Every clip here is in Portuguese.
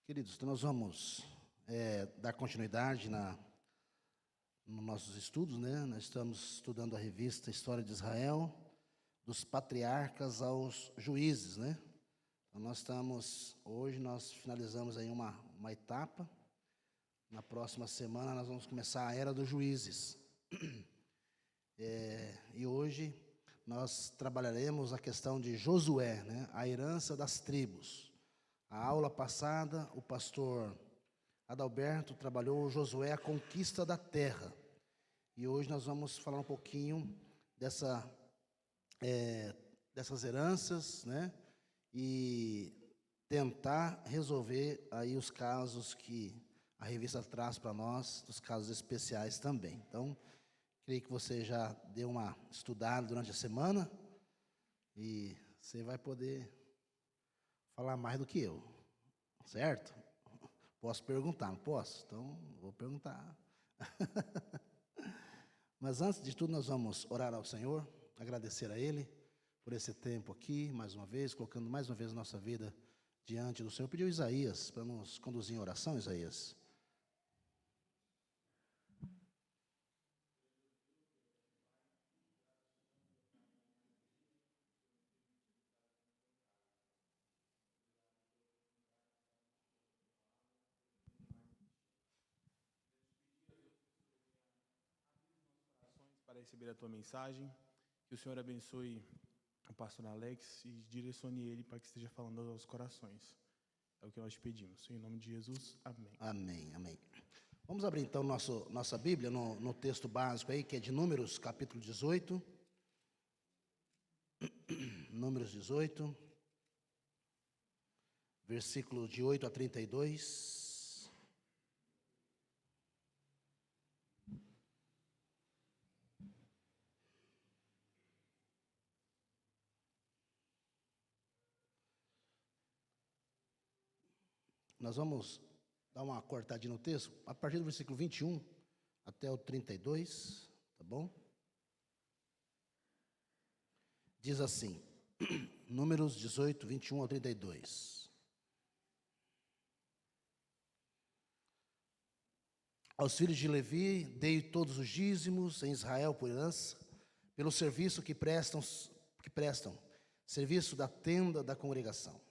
Queridos, então nós vamos dar continuidade nos nossos estudos, né? Nós estamos estudando a revista História de Israel, dos patriarcas aos juízes, né? Então hoje nós finalizamos aí uma etapa. Na próxima semana nós vamos começar a Era dos Juízes. E hoje nós trabalharemos a questão de Josué, né? A herança das tribos. A aula passada, o pastor Adalberto trabalhou Josué, a conquista da terra. E hoje nós vamos falar um pouquinho dessas heranças, né? E tentar resolver aí os casos que a revista traz para nós, os casos especiais também. Então, creio que você já deu uma estudada durante a semana e você vai poder falar mais do que eu, certo? Posso perguntar, não posso? Então, vou perguntar. Mas antes de tudo, nós vamos orar ao Senhor, agradecer a Ele por esse tempo aqui, mais uma vez, colocando mais uma vez a nossa vida diante do Senhor. Pediu Isaías para nos conduzir em oração, Isaías. Para receber a tua mensagem, que o Senhor abençoe o pastor Alex e direcione ele para que esteja falando aos corações. É o que nós te pedimos. Em nome de Jesus, amém. Amém, amém. Vamos abrir então nossa Bíblia no texto básico aí, que é de Números, capítulo 18. Números 18, versículo de 8 a 32. Nós vamos dar uma cortadinha no texto, a partir do versículo 21 até o 32, tá bom? Diz assim, Números 18, 21 ao 32. Aos filhos de Levi dei todos os dízimos em Israel por herança, pelo serviço que prestam, serviço da tenda da congregação.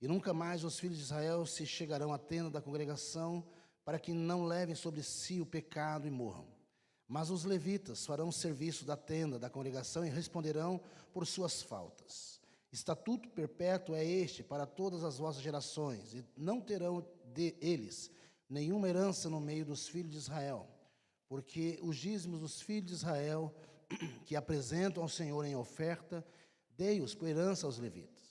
E nunca mais os filhos de Israel se chegarão à tenda da congregação, para que não levem sobre si o pecado e morram. Mas os levitas farão serviço da tenda da congregação e responderão por suas faltas. Estatuto perpétuo é este para todas as vossas gerações, e não terão deles nenhuma herança no meio dos filhos de Israel, porque os dízimos dos filhos de Israel, que apresentam ao Senhor em oferta, dei-os por herança aos levitas.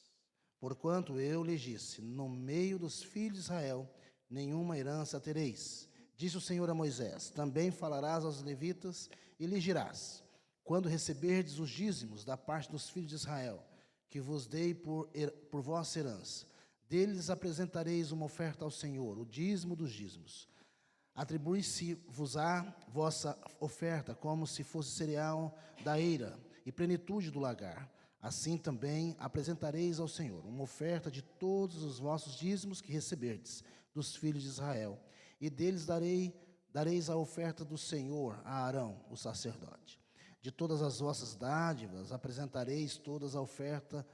Porquanto eu lhes disse, no meio dos filhos de Israel, nenhuma herança tereis. Disse o Senhor a Moisés, também falarás aos levitas e lhes dirás, quando receberdes os dízimos da parte dos filhos de Israel, que vos dei por vossa herança, deles apresentareis uma oferta ao Senhor, o dízimo dos dízimos. Atribui-se-vos-á vossa oferta, como se fosse cereal da eira e plenitude do lagar. Assim também apresentareis ao Senhor uma oferta de todos os vossos dízimos que receberdes dos filhos de Israel, e deles dareis a oferta do Senhor a Arão, o sacerdote. De todas as vossas dádivas apresentareis toda a oferta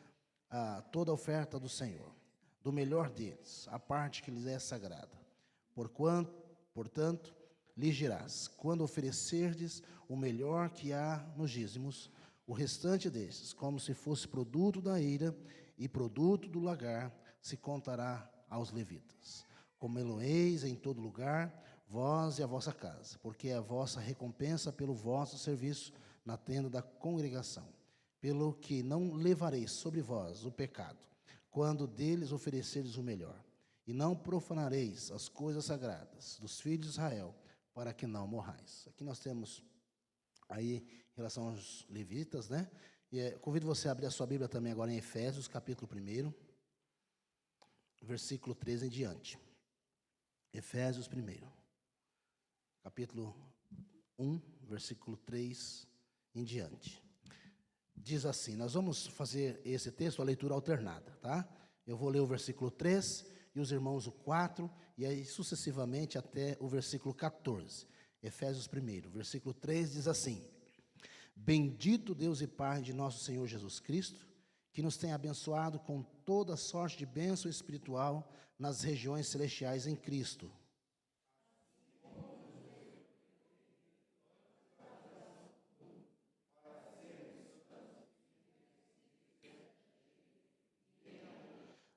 do Senhor, do melhor deles, a parte que lhes é sagrada. Portanto, lhes dirás, quando oferecerdes o melhor que há nos dízimos, o restante destes, como se fosse produto da eira e produto do lagar, se contará aos levitas. Comê-lo-eis em todo lugar, vós e a vossa casa, porque é a vossa recompensa pelo vosso serviço na tenda da congregação, pelo que não levareis sobre vós o pecado, quando deles ofereceres o melhor, e não profanareis as coisas sagradas dos filhos de Israel, para que não morrais. Aqui nós temos aí em relação aos levitas, né? E convido você a abrir a sua Bíblia também agora em Efésios, capítulo 1, versículo 13 em diante. Efésios 1. capítulo 1, versículo 3 em diante. Diz assim, nós vamos fazer esse texto, a leitura alternada, tá? Eu vou ler o versículo 3 e os irmãos o 4, e aí sucessivamente até o versículo 14. Efésios 1, versículo 3 diz assim: Bendito Deus e Pai de nosso Senhor Jesus Cristo, que nos tem abençoado com toda sorte de bênção espiritual nas regiões celestiais em Cristo.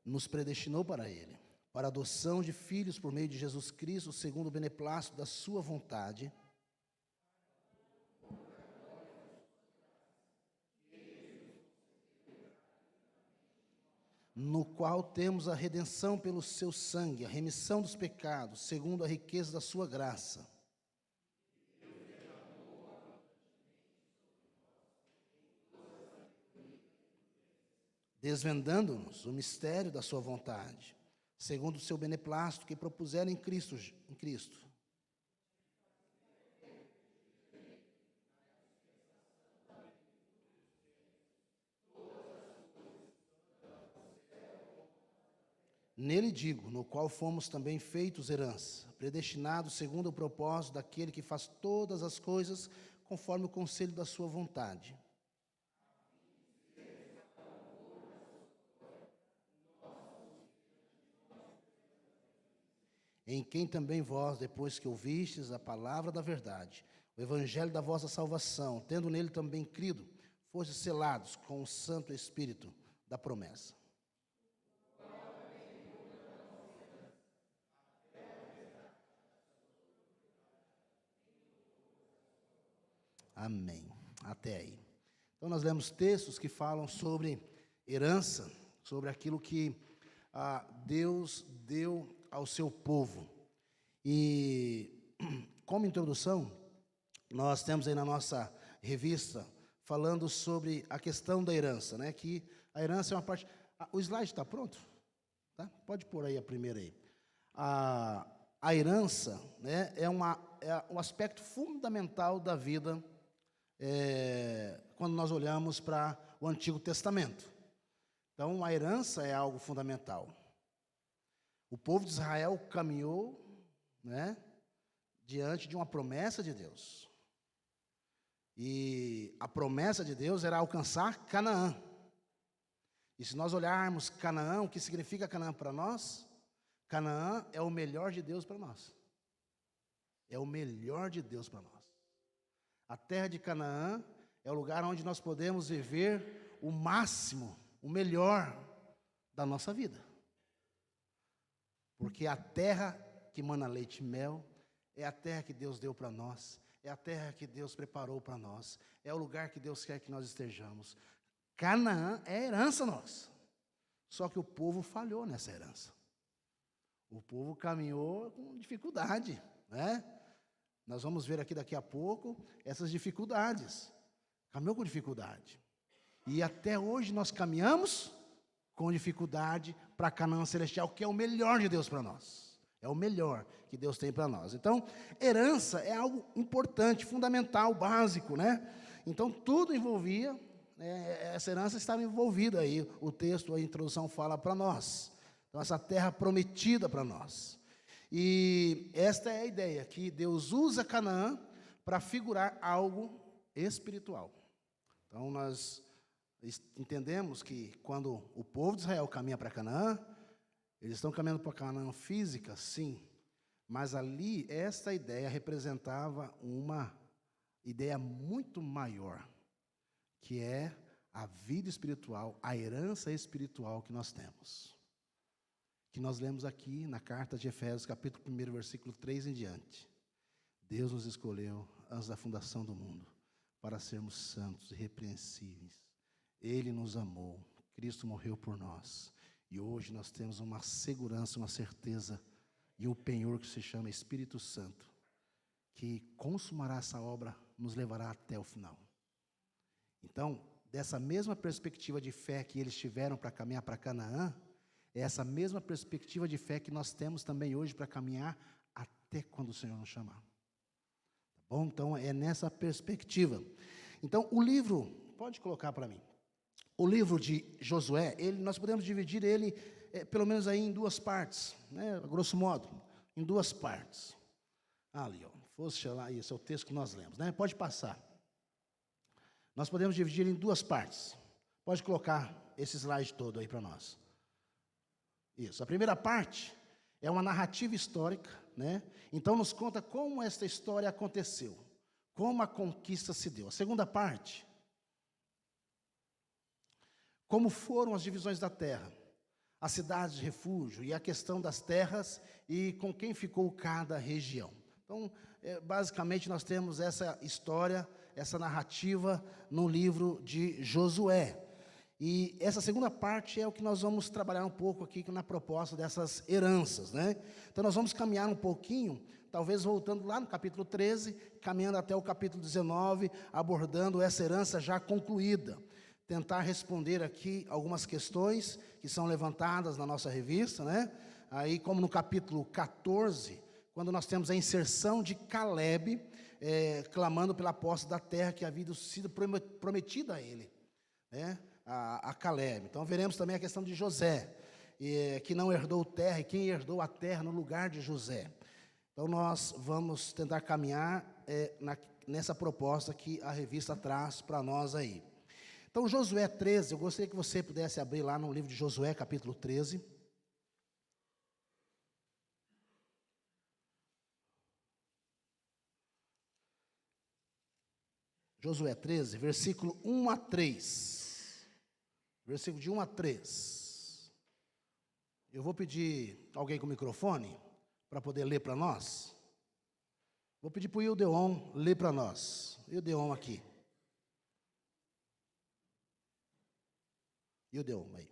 Nos predestinou para Ele, para a adoção de filhos por meio de Jesus Cristo, segundo o beneplácito da sua vontade, no qual temos a redenção pelo seu sangue, a remissão dos pecados, segundo a riqueza da sua graça. Desvendando-nos o mistério da sua vontade, segundo o seu beneplácito que propuseram em Cristo. Nele digo, no qual fomos também feitos herança, predestinados segundo o propósito daquele que faz todas as coisas conforme o conselho da sua vontade. Em quem também vós, depois que ouvistes a palavra da verdade, o evangelho da vossa salvação, tendo nele também crido, fostes selados com o Santo Espírito da promessa. Amém. Até aí. Então nós lemos textos que falam sobre herança, sobre aquilo que Deus deu ao seu povo. E como introdução, nós temos aí na nossa revista falando sobre a questão da herança, né? Que a herança é uma parte. O slide está pronto? Tá? Pode pôr aí a primeira aí. A herança, né, é um aspecto fundamental da vida quando nós olhamos para o Antigo Testamento. Então, a herança é algo fundamental. O povo de Israel caminhou, né, diante de uma promessa de Deus. E a promessa de Deus era alcançar Canaã. E se nós olharmos Canaã, o que significa Canaã para nós? Canaã é o melhor de Deus para nós. É o melhor de Deus para nós. A terra de Canaã é o lugar onde nós podemos viver o máximo, o melhor da nossa vida. Porque a terra que mana leite e mel é a terra que Deus deu para nós, é a terra que Deus preparou para nós, é o lugar que Deus quer que nós estejamos. Canaã é herança nossa. Só que o povo falhou nessa herança. O povo caminhou com dificuldade, né? Nós vamos ver aqui daqui a pouco essas dificuldades. Caminhou com dificuldade. E até hoje nós caminhamos com dificuldade para Canaã celestial, que é o melhor de Deus para nós. É o melhor que Deus tem para nós. Então, herança é algo importante, fundamental, básico, né? Então, tudo envolvia, essa herança estava envolvida aí. O texto, a introdução fala para nós. Então, essa terra prometida para nós. E esta é a ideia, que Deus usa Canaã para figurar algo espiritual. Então, nós entendemos que quando o povo de Israel caminha para Canaã, eles estão caminhando para Canaã física, sim, mas ali esta ideia representava uma ideia muito maior, que é a vida espiritual, a herança espiritual que nós temos. Que nós lemos aqui na carta de Efésios, capítulo 1, versículo 3 em diante. Deus nos escolheu antes da fundação do mundo para sermos santos e irrepreensíveis. Ele nos amou, Cristo morreu por nós. E hoje nós temos uma segurança, uma certeza e um penhor que se chama Espírito Santo, que consumará essa obra, nos levará até o final. Então, dessa mesma perspectiva de fé que eles tiveram para caminhar para Canaã, é essa mesma perspectiva de fé que nós temos também hoje para caminhar até quando o Senhor nos chamar. Bom, então é nessa perspectiva. Então o livro, pode colocar para mim, o livro de Josué, nós podemos dividir ele pelo menos aí em duas partes, né, a grosso modo, em duas partes. Ali, ó, fosse lá, isso é o texto que nós lemos, né? Pode passar. Nós podemos dividir em duas partes. Pode colocar esse slide todo aí para nós. Isso. A primeira parte é uma narrativa histórica, né? Então nos conta como esta história aconteceu, como a conquista se deu. A segunda parte, como foram as divisões da terra, as cidades de refúgio e a questão das terras e com quem ficou cada região. Então, basicamente, nós temos essa história, essa narrativa no livro de Josué. E essa segunda parte é o que nós vamos trabalhar um pouco aqui na proposta dessas heranças, né? Então, nós vamos caminhar um pouquinho, talvez voltando lá no capítulo 13, caminhando até o capítulo 19, abordando essa herança já concluída. Tentar responder aqui algumas questões que são levantadas na nossa revista, né? Aí, como no capítulo 14, quando nós temos a inserção de Caleb, clamando pela posse da terra que havia sido prometida a ele, né? A Caleb. Então, veremos também a questão de José, que não herdou terra, e quem herdou a terra no lugar de José. Então, nós vamos tentar caminhar nessa proposta que a revista traz para nós aí. Então, Josué 13, eu gostaria que você pudesse abrir lá no livro de Josué, capítulo 13. Josué 13, versículo 1 a 3. Versículo de 1 a 3. Eu vou pedir alguém com o microfone para poder ler para nós. Vou pedir para o Ildeon ler para nós. Ildeon aqui. Ildeon aí.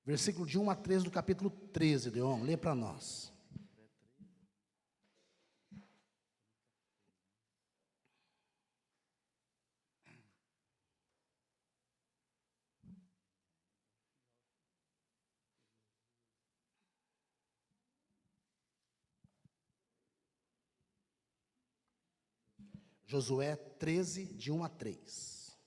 Versículo de 1 a 3 do capítulo 13, Ildeon, lê para nós. Josué 13, de 1 a 3.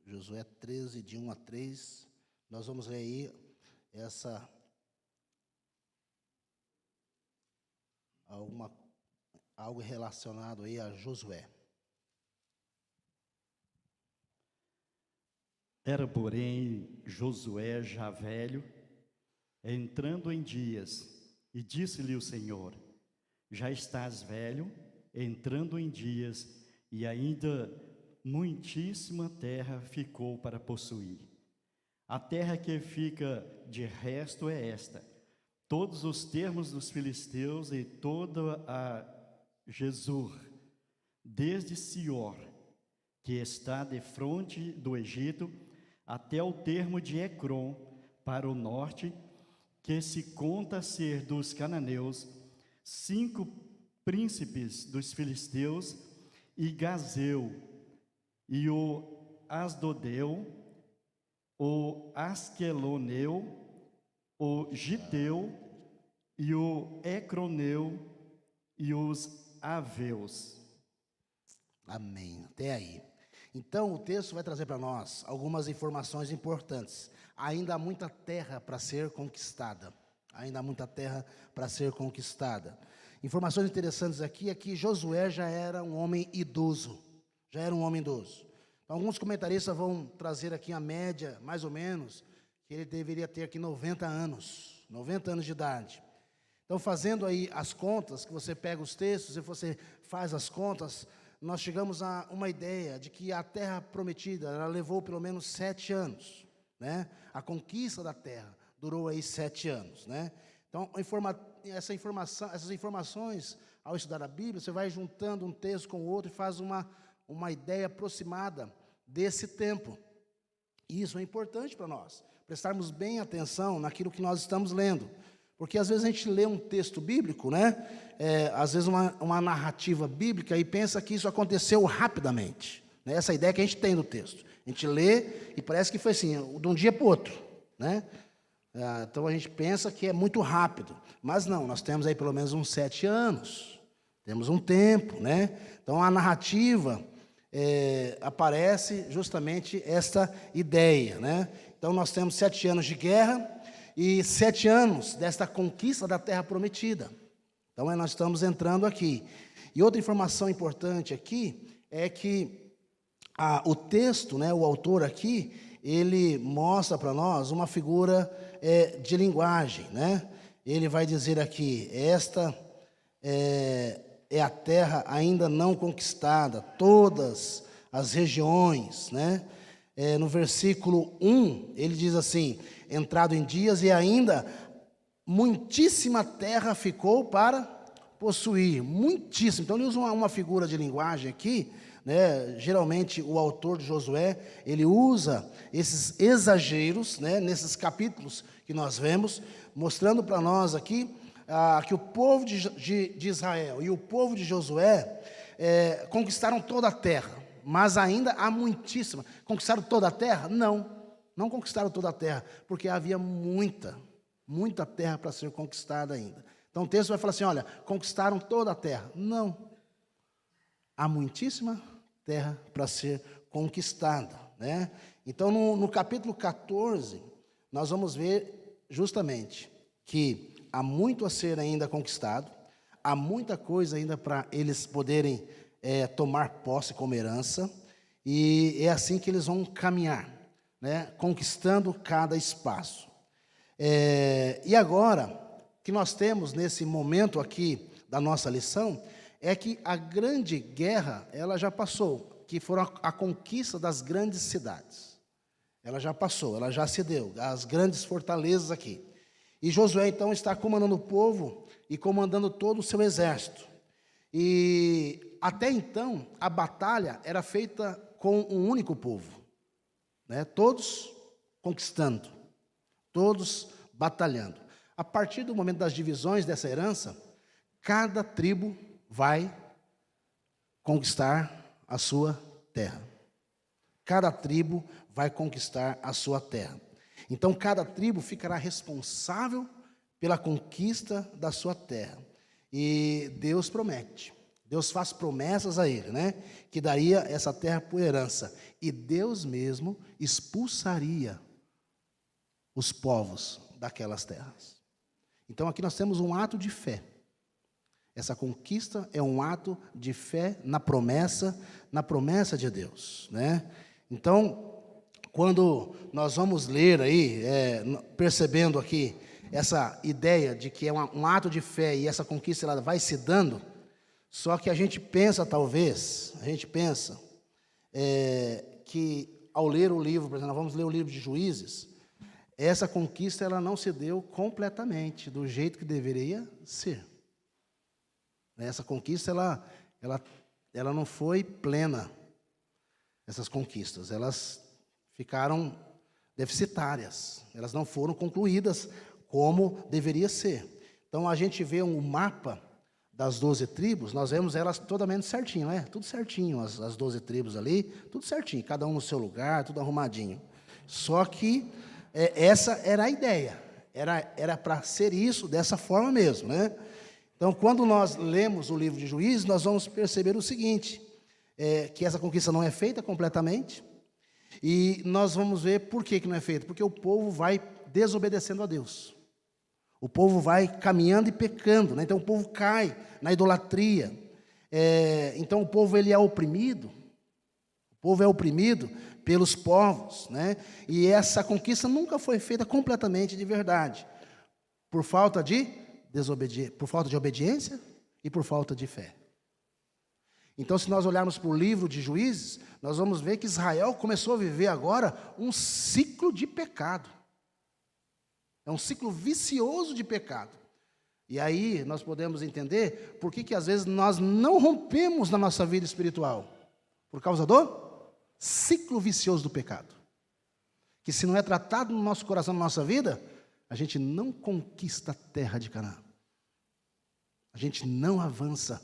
Josué 13, de 1 a 3. Nós vamos ler aí algo relacionado aí a Josué. Era, porém, Josué já velho, entrando em dias, e disse-lhe o Senhor: já estás velho, entrando em dias, e ainda muitíssima terra ficou para possuir. A terra que fica de resto é esta: todos os termos dos filisteus e toda a Jesur, desde Sior, que está defronte do Egito, até o termo de Ecrom, para o norte, que se conta ser dos cananeus, 5 príncipes dos filisteus, e Gazeu, e o Asdodeu, o Asqueloneu, o Giteu, e o Ecroneu, e os Aveus. Amém. Até aí. Então, o texto vai trazer para nós algumas informações importantes. Ainda há muita terra para ser conquistada. Ainda há muita terra para ser conquistada. Informações interessantes aqui é que Josué já era um homem idoso. Já era um homem idoso. Então, alguns comentaristas vão trazer aqui a média, mais ou menos, que ele deveria ter aqui 90 anos. 90 anos de idade. Então, fazendo aí as contas, que você pega os textos e você faz as contas, nós chegamos a uma ideia de que a terra prometida, ela levou pelo menos 7 anos, né? A conquista da terra durou aí 7 anos, né? Então, essas informações, ao estudar a Bíblia, você vai juntando um texto com o outro e faz uma ideia aproximada desse tempo. E isso é importante para nós, prestarmos bem atenção naquilo que nós estamos lendo. Porque às vezes a gente lê um texto bíblico, né? Às vezes uma narrativa bíblica e pensa que isso aconteceu rapidamente. Né? Essa ideia que a gente tem do texto. A gente lê e parece que foi assim, de um dia para o outro. Né? Então a gente pensa que é muito rápido. Mas não, nós temos aí pelo menos uns 7 anos. Temos um tempo, né? Então a narrativa aparece justamente esta ideia, né? Então nós temos 7 anos de guerra e 7 anos desta conquista da terra prometida. Então nós estamos entrando aqui. E outra informação importante aqui é que o texto, né, o autor aqui, ele mostra para nós uma figura de linguagem, né? Ele vai dizer aqui, esta é a terra ainda não conquistada, todas as regiões, né? No versículo 1, ele diz assim, entrado em dias e ainda muitíssima terra ficou para possuir, muitíssimo. Então ele usa uma figura de linguagem aqui, né? Geralmente o autor de Josué, ele usa esses exageros, né? Nesses capítulos que nós vemos, mostrando para nós aqui que o povo de Israel e o povo de Josué conquistaram toda a terra, mas ainda há muitíssima. Conquistaram toda a terra? Não conquistaram toda a terra, porque havia muita terra para ser conquistada ainda. Então o texto vai falar assim, olha, conquistaram toda a terra. Não. Há muitíssima terra para ser conquistada, né? Então no capítulo 14, nós vamos ver justamente que há muito a ser ainda conquistado, há muita coisa ainda para eles poderem tomar posse como herança, e é assim que eles vão caminhar, né, conquistando cada espaço. E agora, o que nós temos nesse momento aqui da nossa lição, é que a grande guerra, ela já passou, que foram a conquista das grandes cidades. Ela já passou, ela já se deu, as grandes fortalezas aqui. E Josué, então, está comandando o povo e comandando todo o seu exército. E até então, a batalha era feita com um único povo, né? Todos conquistando, todos batalhando. A partir do momento das divisões dessa herança, cada tribo vai conquistar a sua terra. Cada tribo vai conquistar a sua terra. Então, cada tribo ficará responsável pela conquista da sua terra. E Deus promete, Deus faz promessas a ele, né? Que daria essa terra por herança. E Deus mesmo expulsaria os povos daquelas terras. Então, aqui nós temos um ato de fé. Essa conquista é um ato de fé na promessa de Deus, né? Então, quando nós vamos ler aí, percebendo aqui essa ideia de que é um ato de fé e essa conquista ela vai se dando, só que a gente pensa, talvez, que ao ler o livro, por exemplo, nós vamos ler o livro de Juízes, essa conquista ela não se deu completamente do jeito que deveria ser. Essa conquista ela não foi plena. Essas conquistas, elas ficaram deficitárias, elas não foram concluídas como deveria ser. Então a gente vê um mapa das 12 tribos, nós vemos elas totalmente certinho, não é? Tudo certinho, as 12 tribos ali, tudo certinho, cada um no seu lugar, tudo arrumadinho. Só que essa era a ideia, era para ser isso, dessa forma mesmo, né? Então, quando nós lemos o livro de Juízes, nós vamos perceber o seguinte, que essa conquista não é feita completamente, e nós vamos ver por que não é feita, porque o povo vai desobedecendo a Deus. O povo vai caminhando e pecando, né? Então o povo cai na idolatria. Então o povo ele é oprimido. O povo é oprimido pelos povos, né? E essa conquista nunca foi feita completamente de verdade, por falta de obediência e por falta de fé. Então, se nós olharmos para o livro de Juízes, nós vamos ver que Israel começou a viver agora um ciclo de pecado. É um ciclo vicioso de pecado. E aí nós podemos entender por que às vezes nós não rompemos na nossa vida espiritual. Por causa do ciclo vicioso do pecado. que se não é tratado no nosso coração, na nossa vida, a gente não conquista a terra de Canaã. A gente não avança.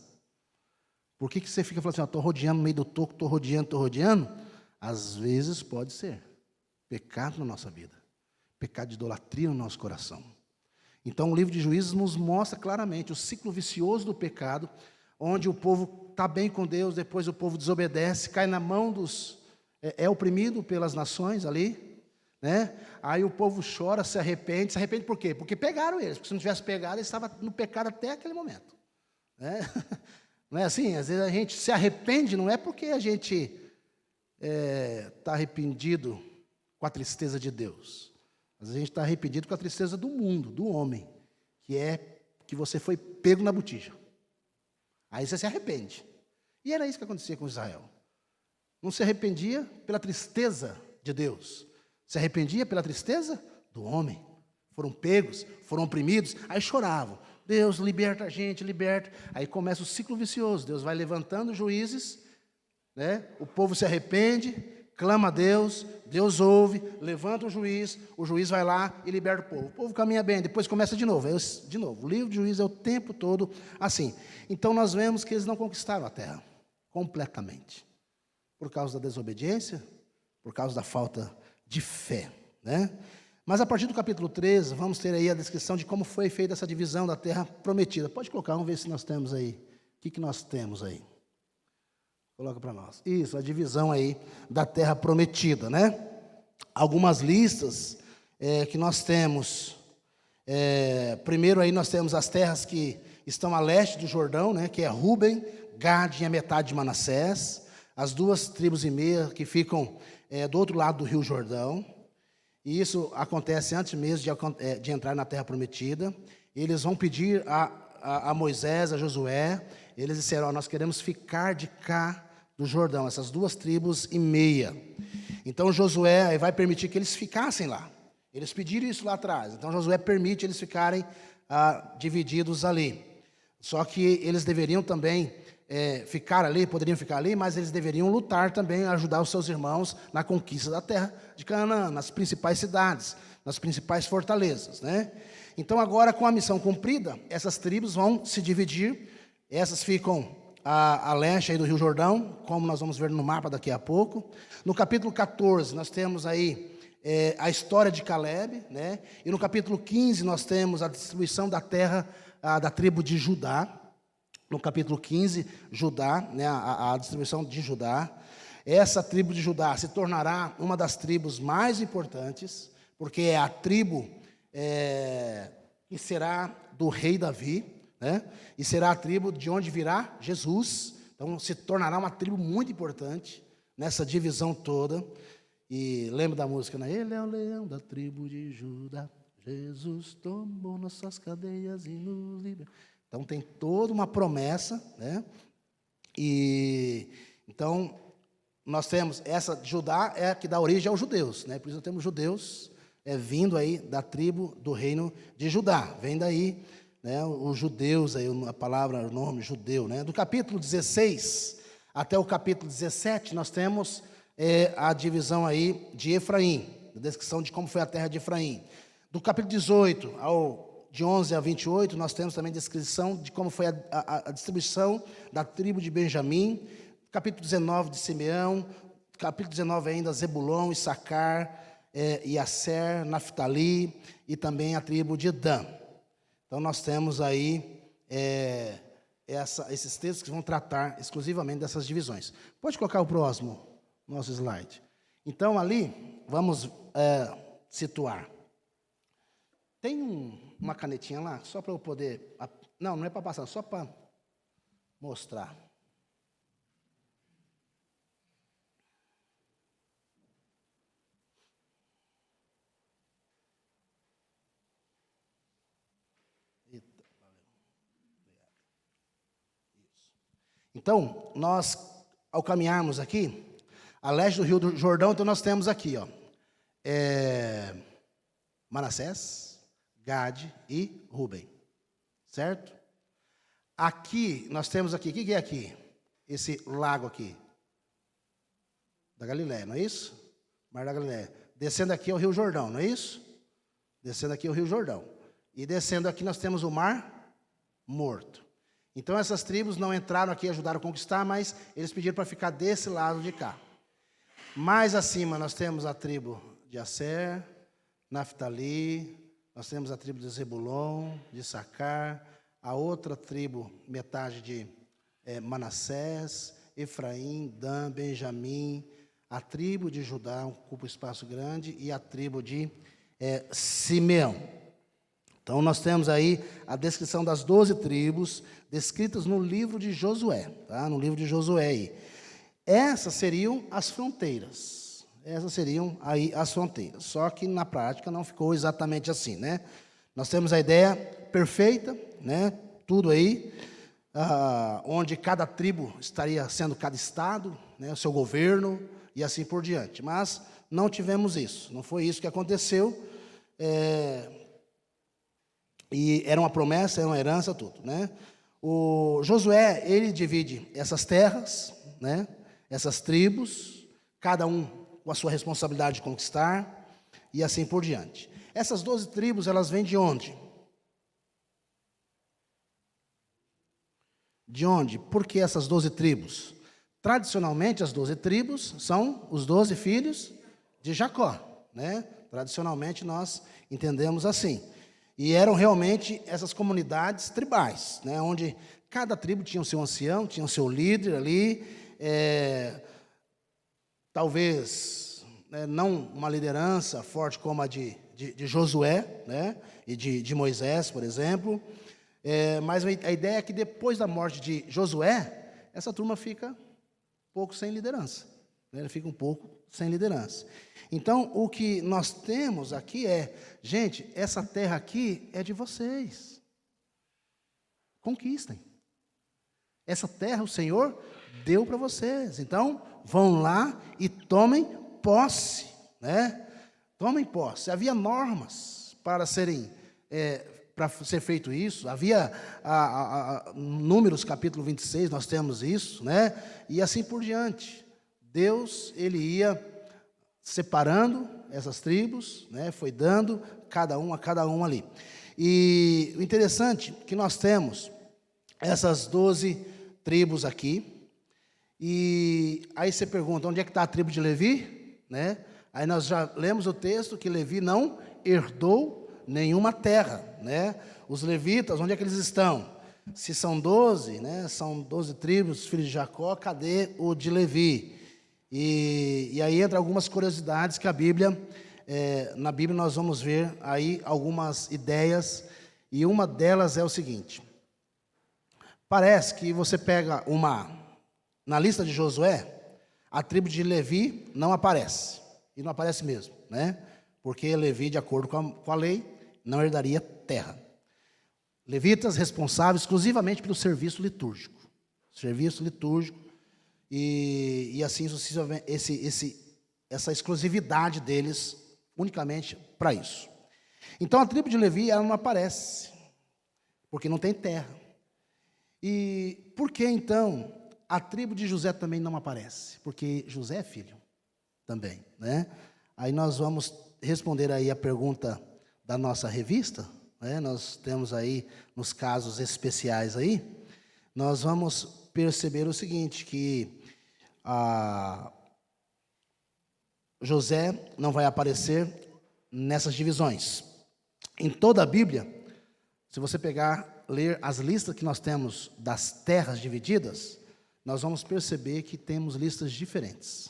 Por que você fica falando assim, estou rodeando no meio do toco, estou rodeando? Às vezes pode ser pecado na nossa vida, pecado de idolatria no nosso coração. Então o livro de Juízes nos mostra claramente o ciclo vicioso do pecado, onde o povo está bem com Deus, depois o povo desobedece, cai na mão dos... é oprimido pelas nações ali, né? Aí o povo chora, se arrepende por quê? Porque pegaram eles, porque se não tivesse pegado, eles estavam no pecado até aquele momento, né? Não é assim? Às vezes a gente se arrepende, não é porque a gente está arrependido com a tristeza de Deus. Às vezes a gente está arrependido com a tristeza do mundo, do homem, que é que você foi pego na botija. Aí você se arrepende. E era isso que acontecia com Israel. Não se arrependia pela tristeza de Deus, se arrependia pela tristeza do homem. Foram pegos, foram oprimidos, aí choravam. Deus, liberta a gente, liberta. Aí começa o ciclo vicioso. Deus vai levantando juízes, né? O povo se arrepende, clama a Deus, Deus ouve, levanta o juiz vai lá e liberta o povo. O povo caminha bem, depois começa de novo. De novo, o livro de Juízes é o tempo todo assim. Então nós vemos que eles não conquistaram a terra completamente, por causa da desobediência, por causa da falta de fé, né? Mas a partir do capítulo 13, vamos ter aí a descrição de como foi feita essa divisão da terra prometida. Pode colocar, vamos ver se nós temos aí. O que nós temos aí? Coloca para nós. Isso, a divisão aí da terra prometida, né? Algumas listas que nós temos. Primeiro aí nós temos as terras que estão a leste do Jordão, né? Que é Ruben, Gade e a metade de Manassés. As 2 tribos e meia que ficam do outro lado do rio Jordão. E isso acontece antes mesmo de entrar na terra prometida. Eles vão pedir a Moisés, a Josué, eles disseram, nós queremos ficar de cá do Jordão, essas 2 tribos e meia. Então Josué vai permitir que eles ficassem lá. Eles pediram isso lá atrás. Então Josué permite eles ficarem divididos ali. Só que eles deveriam também poderiam ficar ali, mas eles deveriam lutar também, ajudar os seus irmãos na conquista da terra de Canaã, nas principais cidades, nas principais fortalezas, né? Então agora, com a missão cumprida, essas tribos vão se dividir, essas ficam a leste aí do Rio Jordão, como nós vamos ver no mapa daqui a pouco. No capítulo 14, nós temos aí a história de Calebe, né? E no capítulo 15, nós temos a distribuição da terra da tribo de Judá. No capítulo 15, Judá, né, a distribuição de Judá. Essa tribo de Judá se tornará uma das tribos mais importantes, porque é a tribo que será do rei Davi, né, e será a tribo de onde virá Jesus. Então, se tornará uma tribo muito importante nessa divisão toda. E lembra da música, né? Ele é o leão da tribo de Judá, Jesus tomou nossas cadeias e nos libertou. Então, tem toda uma promessa, né? E, então, nós temos essa Judá que dá origem aos judeus, né? Por isso nós temos judeus vindo aí da tribo do reino de Judá. Vem daí, né, os judeus, aí, a palavra, o nome judeu, né? Do capítulo 16 até o capítulo 17, nós temos a divisão aí de Efraim, a descrição de como foi a terra de Efraim. Do capítulo 18 de 11 a 28, nós temos também a descrição de como foi a distribuição da tribo de Benjamim. Capítulo 19 de Simeão, capítulo 19 ainda Zebulon, Issacar, Iaser, Naftali e também a tribo de Dan. Então nós temos aí esses textos que vão tratar exclusivamente dessas divisões. Pode colocar o próximo, nosso slide. Então ali, vamos situar. Tem uma canetinha lá, só para eu poder... Não é para passar, só para mostrar. Então, nós, ao caminharmos aqui, a leste do Rio do Jordão, então nós temos aqui, ó, Manassés, Gade e Ruben, certo? Aqui, nós temos aqui, o que é aqui? Esse lago aqui, da Galileia, não é isso? Mar da Galileia. descendo aqui é o Rio Jordão, não é isso? Descendo aqui é o Rio Jordão. E descendo aqui nós temos o Mar Morto. Então essas tribos não entraram aqui e ajudaram a conquistar, mas eles pediram para ficar desse lado de cá. Mais acima nós temos a tribo de Asser, Naftali, nós temos a tribo de Zebulon, de Issacar, a outra tribo, metade de Manassés, Efraim, Dan, Benjamim, a tribo de Judá, ocupa um espaço grande, e a tribo de Simeão. Então nós temos aí a descrição das 12 tribos, descritas no livro de Josué, tá? No livro de Josué aí. Essas seriam as fronteiras. Essas seriam aí as fronteiras. Só que na prática não ficou exatamente assim, né? Nós temos a ideia perfeita, né? Tudo aí, onde cada tribo estaria sendo cada estado, né? O seu governo e assim por diante. Mas não tivemos isso. Não foi isso que aconteceu. E era uma promessa, era uma herança, tudo, né? O Josué, ele divide essas terras, né? Essas tribos, cada um com a sua responsabilidade de conquistar, e assim por diante. Essas 12 tribos, elas vêm de onde? De onde? Por que essas 12 tribos? Tradicionalmente, as 12 tribos são os 12 filhos de Jacó, né? Tradicionalmente, nós entendemos assim. E eram realmente essas comunidades tribais, né? Onde cada tribo tinha o seu ancião, tinha o seu líder ali, talvez não uma liderança forte como a de Josué, né? E de Moisés, por exemplo, mas a ideia é que depois da morte de Josué, essa turma fica um pouco sem liderança, né? Ela fica um pouco sem liderança. Então, o que nós temos aqui gente, essa terra aqui é de vocês. Conquistem. Essa terra o Senhor deu para vocês. Então, vão lá e tomem posse, né? Tomem posse. Havia normas para para ser feito isso. Havia Números capítulo 26, nós temos isso, né? E assim por diante. Deus, ele ia separando essas tribos, né? Foi dando cada um ali. E o interessante é que nós temos essas 12 tribos aqui. E aí você pergunta, onde é que está a tribo de Levi? Né? Aí nós já lemos o texto que Levi não herdou nenhuma terra, né? Os levitas, onde é que eles estão? Se são 12, né? São 12 tribos, filhos de Jacó, cadê o de Levi? E aí entra algumas curiosidades que a Bíblia, na Bíblia nós vamos ver aí algumas ideias, e uma delas é o seguinte: parece que você pega na lista de Josué, a tribo de Levi não aparece, e não aparece mesmo, né? Porque Levi, de acordo com a lei, não herdaria terra. Levitas responsáveis exclusivamente pelo serviço litúrgico, e assim sucessivamente, essa exclusividade deles unicamente para isso. Então a tribo de Levi, ela não aparece, porque não tem terra. E por que então a tribo de José também não aparece? Porque José é filho também, né? Aí nós vamos responder aí a pergunta da nossa revista, né? Nós temos aí, nos casos especiais aí, nós vamos perceber o seguinte, que José não vai aparecer nessas divisões. Em toda a Bíblia, se você ler as listas que nós temos das terras divididas, nós vamos perceber que temos listas diferentes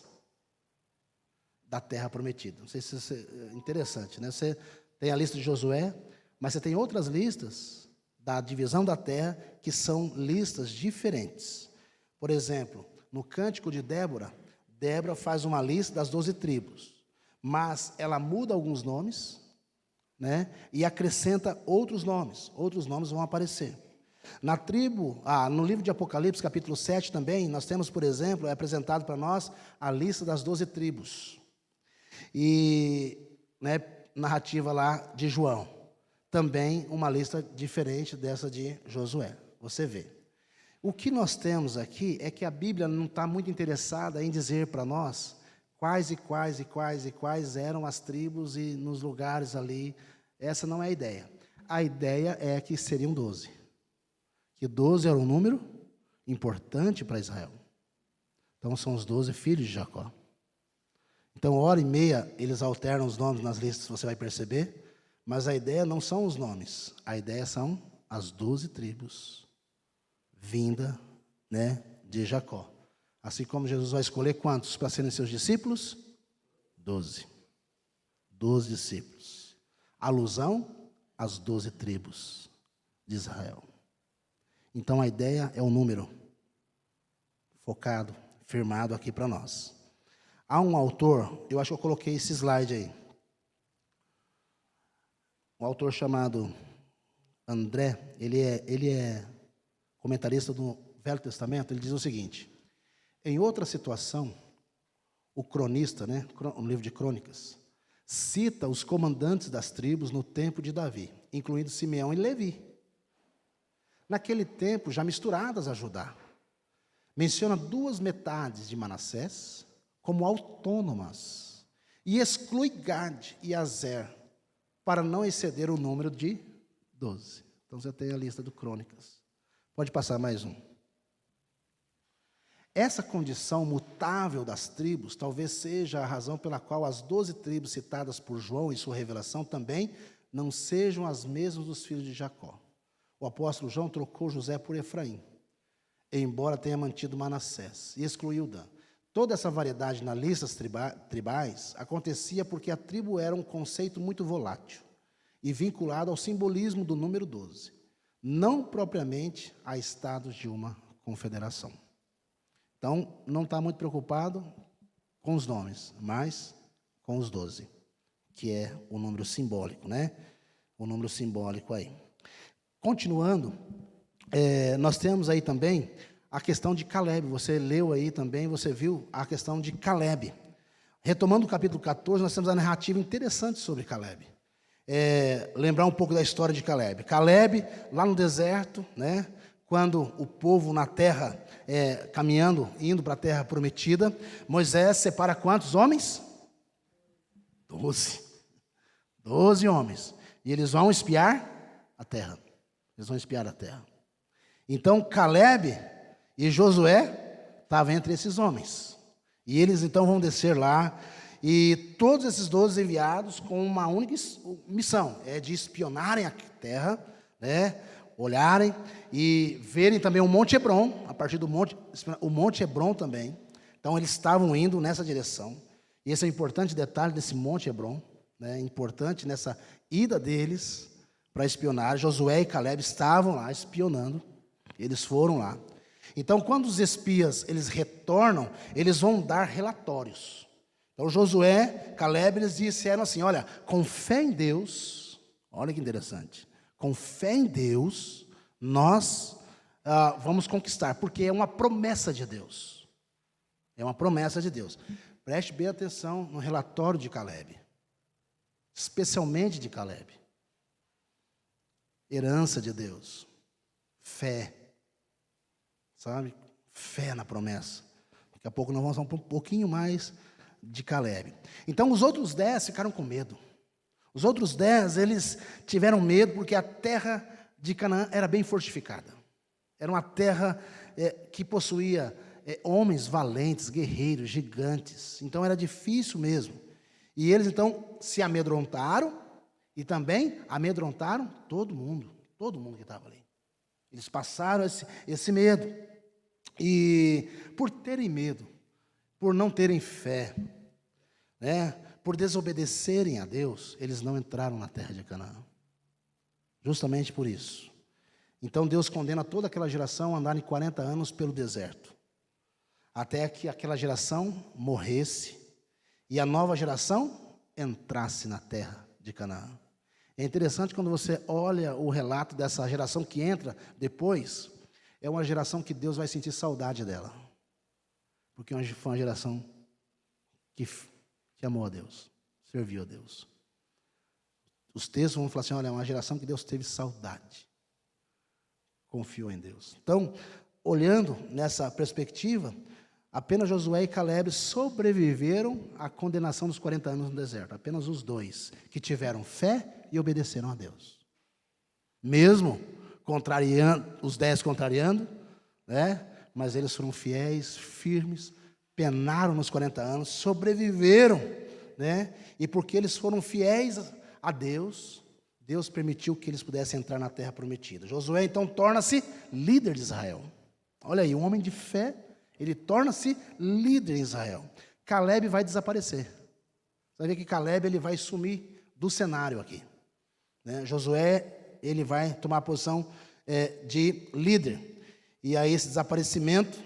da terra prometida. Não sei se isso é interessante, né? Você tem a lista de Josué, mas você tem outras listas da divisão da terra que são listas diferentes. Por exemplo, no Cântico de Débora, Débora faz uma lista das 12 tribos, mas ela muda alguns nomes, né? E acrescenta outros nomes vão aparecer. No livro de Apocalipse, capítulo 7 também, nós temos, por exemplo, é apresentado para nós a lista das 12 tribos. E, né, narrativa lá de João, também uma lista diferente dessa de Josué, você vê. O que nós temos aqui é que a Bíblia não está muito interessada em dizer para nós quais eram as tribos e nos lugares ali. Essa não é a ideia. A ideia é que seriam 12. Que 12 era um número importante para Israel. Então, são os 12 filhos de Jacó. Então, hora e meia, eles alternam os nomes nas listas, você vai perceber. Mas a ideia não são os nomes. A ideia são as 12 tribos vinda, né, de Jacó. Assim como Jesus vai escolher quantos para serem seus discípulos? 12. 12 discípulos. Alusão às 12 tribos de Israel. Então a ideia é o número focado, firmado aqui para nós. Há um autor, eu acho que eu coloquei esse slide aí. Um autor chamado André, ele é comentarista do Velho Testamento, ele diz o seguinte: em outra situação, o cronista, né, no livro de Crônicas, cita os comandantes das tribos no tempo de Davi, incluindo Simeão e Levi. Naquele tempo, já misturadas a Judá. Menciona 2 metades de Manassés como autônomas e exclui Gad e Azer para não exceder o número de 12. Então, você tem a lista do Crônicas. Pode passar mais um. Essa condição mutável das tribos talvez seja a razão pela qual as 12 tribos citadas por João em sua revelação também não sejam as mesmas dos filhos de Jacó. O apóstolo João trocou José por Efraim, embora tenha mantido Manassés, e excluiu Dan. Toda essa variedade nas listas tribais acontecia porque a tribo era um conceito muito volátil e vinculado ao simbolismo do número 12, não propriamente a estados de uma confederação. Então, não está muito preocupado com os nomes, mas com os 12, que é o número simbólico, né? O número simbólico aí. Continuando, nós temos aí também a questão de Caleb. Você leu aí também, você viu a questão de Caleb. Retomando o capítulo 14, nós temos a narrativa interessante sobre Caleb. Lembrar um pouco da história de Caleb. Caleb, lá no deserto, né? Quando o povo na terra, caminhando, indo para a terra prometida, Moisés separa quantos homens? 12. 12 homens. E eles vão espiar a terra. Eles vão espiar a terra. Então, Caleb e Josué estavam entre esses homens. E eles, então, vão descer lá. E todos esses 12 enviados com uma única missão. É de espionarem a terra, né? Olharem e verem também o Monte Hebron, a partir do o Monte Hebron também. Então, eles estavam indo nessa direção. E esse é um importante detalhe desse Monte Hebron, né? Importante nessa ida deles para espionar. Josué e Caleb estavam lá espionando. Eles foram lá. Então, quando os espias eles retornam, eles vão dar relatórios. Então, Josué, Caleb, eles disseram assim: olha, com fé em Deus, olha que interessante. Com fé em Deus, nós vamos conquistar, porque é uma promessa de Deus. É uma promessa de Deus. Preste bem atenção no relatório de Caleb, especialmente de Caleb. Herança de Deus, fé, sabe? Fé na promessa. Daqui a pouco nós vamos falar um pouquinho mais de Caleb. Então, os outros 10 ficaram com medo. Os outros 10, eles tiveram medo porque a terra de Canaã era bem fortificada. Era uma terra que possuía homens valentes, guerreiros, gigantes. Então, era difícil mesmo. E eles, então, se amedrontaram e também amedrontaram todo mundo que estava ali. Eles passaram esse medo. E por terem medo, por não terem fé, né? Por desobedecerem a Deus, eles não entraram na terra de Canaã. Justamente por isso. Então Deus condena toda aquela geração a andar em 40 anos pelo deserto. Até que aquela geração morresse e a nova geração entrasse na terra de Canaã. É interessante quando você olha o relato dessa geração que entra depois, é uma geração que Deus vai sentir saudade dela. Porque foi uma geração que amou a Deus, serviu a Deus. Os textos vão falar assim, olha, é uma geração que Deus teve saudade, confiou em Deus. Então, olhando nessa perspectiva, Apenas Josué e Calebe sobreviveram à condenação dos 40 anos no deserto. Apenas os dois que tiveram fé e obedeceram a Deus. Mesmo contrariando, os 10 contrariando, né? Mas eles foram fiéis, firmes, penaram nos 40 anos, sobreviveram, né? E porque eles foram fiéis a Deus, Deus permitiu que eles pudessem entrar na terra prometida. Josué então torna-se líder de Israel. Olha aí, um homem de fé, ele torna-se líder em Israel. Calebe vai desaparecer. Você vai ver que Calebe ele vai sumir do cenário aqui, né? Josué ele vai tomar a posição de líder. E aí esse desaparecimento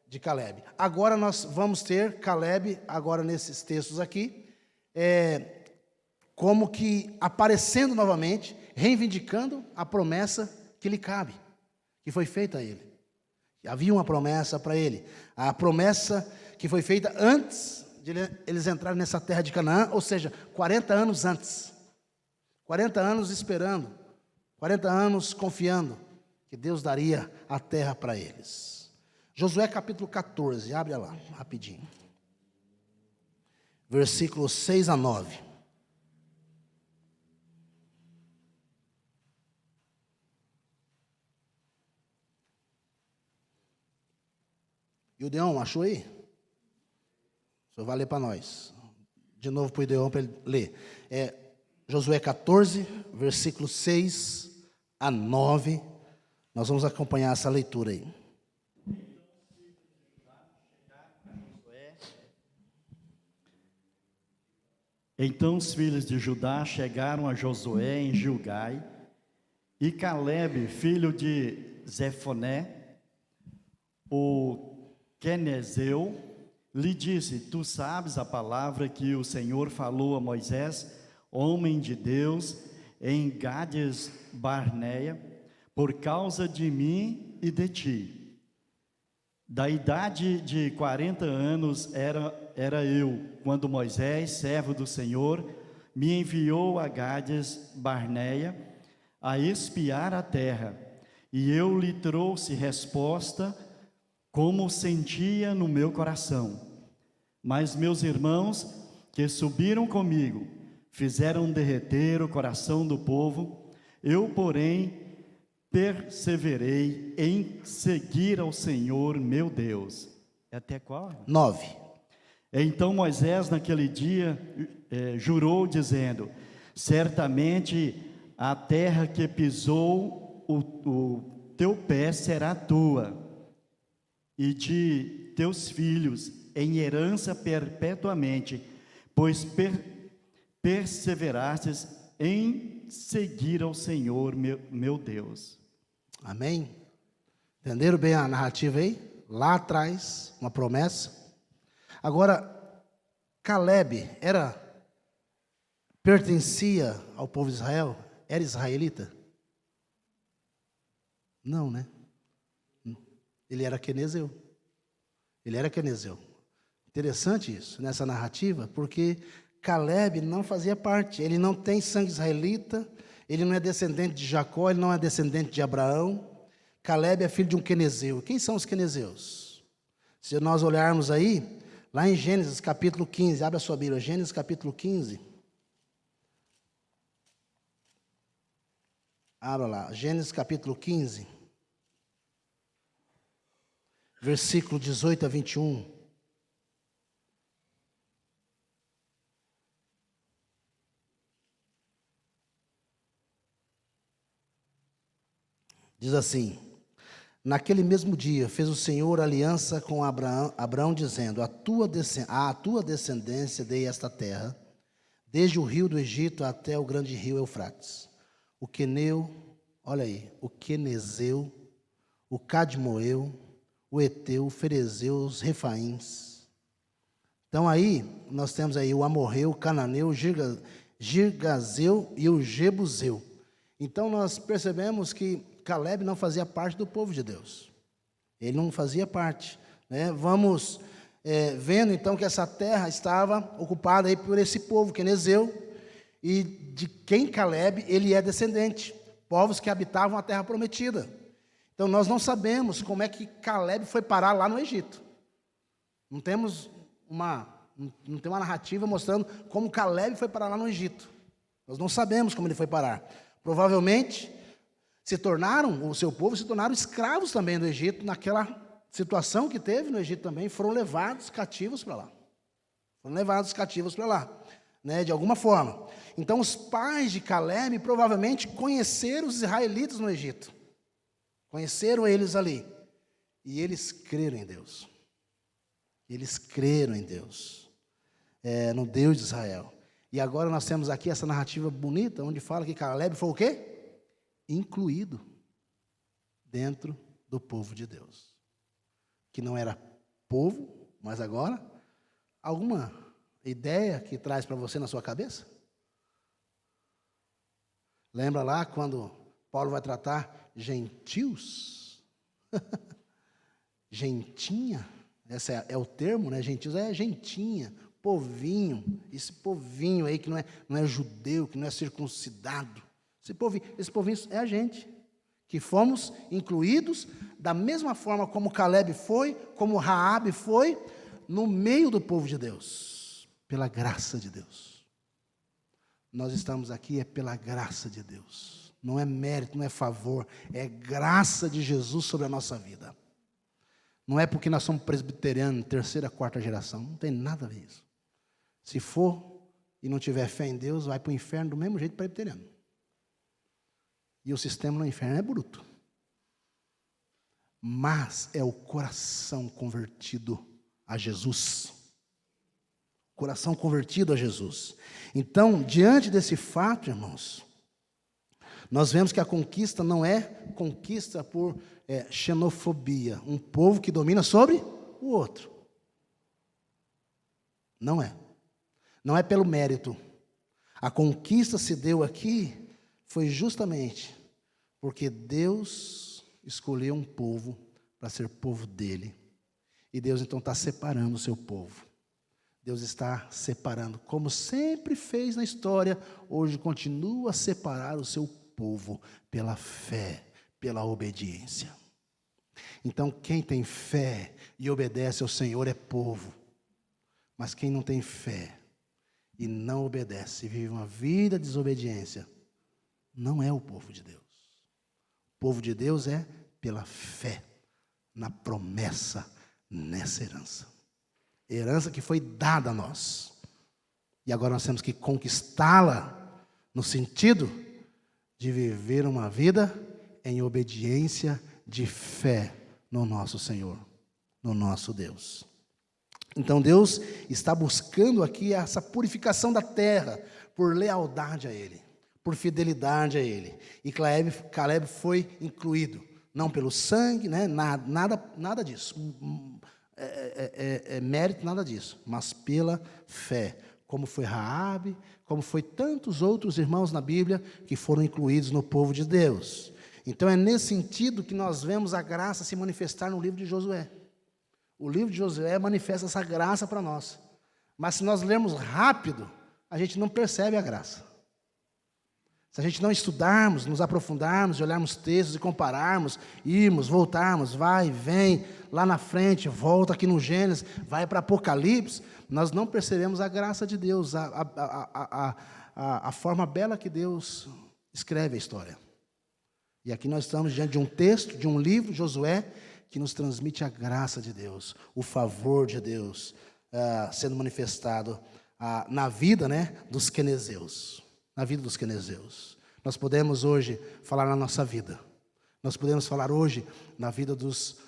de Calebe. Agora nós vamos ter Calebe, agora nesses textos aqui, como que aparecendo novamente, reivindicando a promessa que lhe cabe, que foi feita a ele. Havia uma promessa para ele, a promessa que foi feita antes de eles entrarem nessa terra de Canaã, ou seja, 40 anos antes, 40 anos esperando, 40 anos confiando que Deus daria a terra para eles. Josué capítulo 14, abre lá, rapidinho. Versículos 6 a 9. E o Deon, achou aí? O senhor vai ler para nós. De novo para o Deon para ele ler. Josué 14, versículos 6 a 9. Nós vamos acompanhar essa leitura aí. Então os filhos de Judá chegaram a Josué em Gilgai, e Calebe, filho de Zefoné, o Quenezeu, lhe disse: Tu sabes a palavra que o Senhor falou a Moisés, homem de Deus, em Gades Barneia, por causa de mim e de ti. Da idade de 40 anos era eu, quando Moisés, servo do Senhor, me enviou a Gades Barneia a espiar a terra, e eu lhe trouxe resposta como sentia no meu coração. Mas meus irmãos que subiram comigo fizeram derreter o coração do povo. Eu, porém, perseverei em seguir ao Senhor meu Deus. Até qual? 9. Então Moisés naquele dia jurou dizendo: certamente a terra que pisou o teu pé será tua e de teus filhos em herança perpetuamente, pois perseverastes em seguir ao Senhor meu Deus. Amém? Entenderam bem a narrativa aí? Lá atrás, uma promessa. Agora, Calebe pertencia ao povo de Israel? Era israelita? Não, né? Ele era quenezeu. Ele era quenezeu. Interessante isso, nessa narrativa, porque Calebe não fazia parte. Ele não tem sangue israelita, ele não é descendente de Jacó, ele não é descendente de Abraão. Calebe é filho de um quenezeu. Quem são os quenezeus? Se nós olharmos aí, lá em Gênesis capítulo 15, abre a sua Bíblia, Gênesis capítulo 15. Abra lá, Gênesis capítulo 15. Versículo 18 a 21. Diz assim: naquele mesmo dia fez o Senhor aliança com Abraão dizendo: a tua descendência dei esta terra, desde o rio do Egito até o grande rio Eufrates. O Queneu, olha aí, o Quenezeu, o Cadmoeu, o Eteu, o Ferezeu, os Refaíns. Então aí, nós temos aí o Amorreu, o Cananeu, o Girgazeu e o Jebuseu. Então nós percebemos que Calebe não fazia parte do povo de Deus. Ele não fazia parte, né? Vamos vendo então que essa terra estava ocupada aí por esse povo quenezeu, e de quem Calebe ele é descendente, povos que habitavam a terra prometida. Então nós não sabemos como é que Calebe foi parar lá no Egito. Não temos não tem uma narrativa mostrando como Caleb foi parar lá no Egito. Nós não sabemos como ele foi parar. Provavelmente, o seu povo se tornaram escravos também do Egito, naquela situação que teve no Egito também, foram levados cativos para lá. De alguma forma. Então, os pais de Caleb provavelmente conheceram os israelitas no Egito. Conheceram eles ali. E eles creram em Deus. No Deus de Israel. E agora nós temos aqui essa narrativa bonita, onde fala que Caleb foi o quê? Incluído dentro do povo de Deus. Que não era povo, mas agora, alguma ideia que traz para você na sua cabeça? Lembra lá quando Paulo vai tratar gentios? Gentinha, esse é o termo, né? Gentios é gentinha, povinho, esse povinho aí que não é judeu, que não é circuncidado. Esse povinho é a gente, que fomos incluídos da mesma forma como Caleb foi, como Raabe foi, no meio do povo de Deus, pela graça de Deus. Nós estamos aqui pela graça de Deus. Não é mérito, não é favor, é graça de Jesus sobre a nossa vida. Não é porque nós somos presbiterianos, terceira, quarta geração, não tem nada a ver isso. Se for e não tiver fé em Deus, vai para o inferno do mesmo jeito presbiteriano. E o sistema no inferno é bruto. Mas é o coração convertido a Jesus. Coração convertido a Jesus. Então, diante desse fato, irmãos, nós vemos que a conquista não é conquista por xenofobia, um povo que domina sobre o outro. Não é. Não é pelo mérito. A conquista se deu aqui foi justamente porque Deus escolheu um povo para ser povo dele. E Deus então está separando o seu povo. Deus está separando, como sempre fez na história, hoje continua a separar o seu povo pela fé, pela obediência. Então, quem tem fé e obedece ao Senhor é povo. Mas quem não tem fé e não obedece, vive uma vida de desobediência, não é o povo de Deus. O povo de Deus é pela fé, na promessa, nessa herança. Herança que foi dada a nós. E agora nós temos que conquistá-la no sentido de viver uma vida em obediência de fé no nosso Senhor, no nosso Deus. Então Deus está buscando aqui essa purificação da terra por lealdade a Ele, por fidelidade a Ele. E Caleb foi incluído, não pelo sangue, né? Nada disso, mérito, nada disso, mas pela fé, como foi Raabe, como foi tantos outros irmãos na Bíblia que foram incluídos no povo de Deus. Então é nesse sentido que nós vemos a graça se manifestar no livro de Josué. O livro de Josué manifesta essa graça para nós. Mas se nós lermos rápido, a gente não percebe a graça. Se a gente não estudarmos, nos aprofundarmos, olharmos textos e compararmos, irmos, voltarmos, vai, vem, lá na frente, volta aqui no Gênesis, vai para Apocalipse, nós não percebemos a graça de Deus, a forma bela que Deus escreve a história. E aqui nós estamos diante de um texto, de um livro, Josué, que nos transmite a graça de Deus, o favor de Deus sendo manifestado na vida, né, dos quenezeus. Na vida dos quenezeus. Nós podemos hoje falar na nossa vida. Nós podemos falar hoje na vida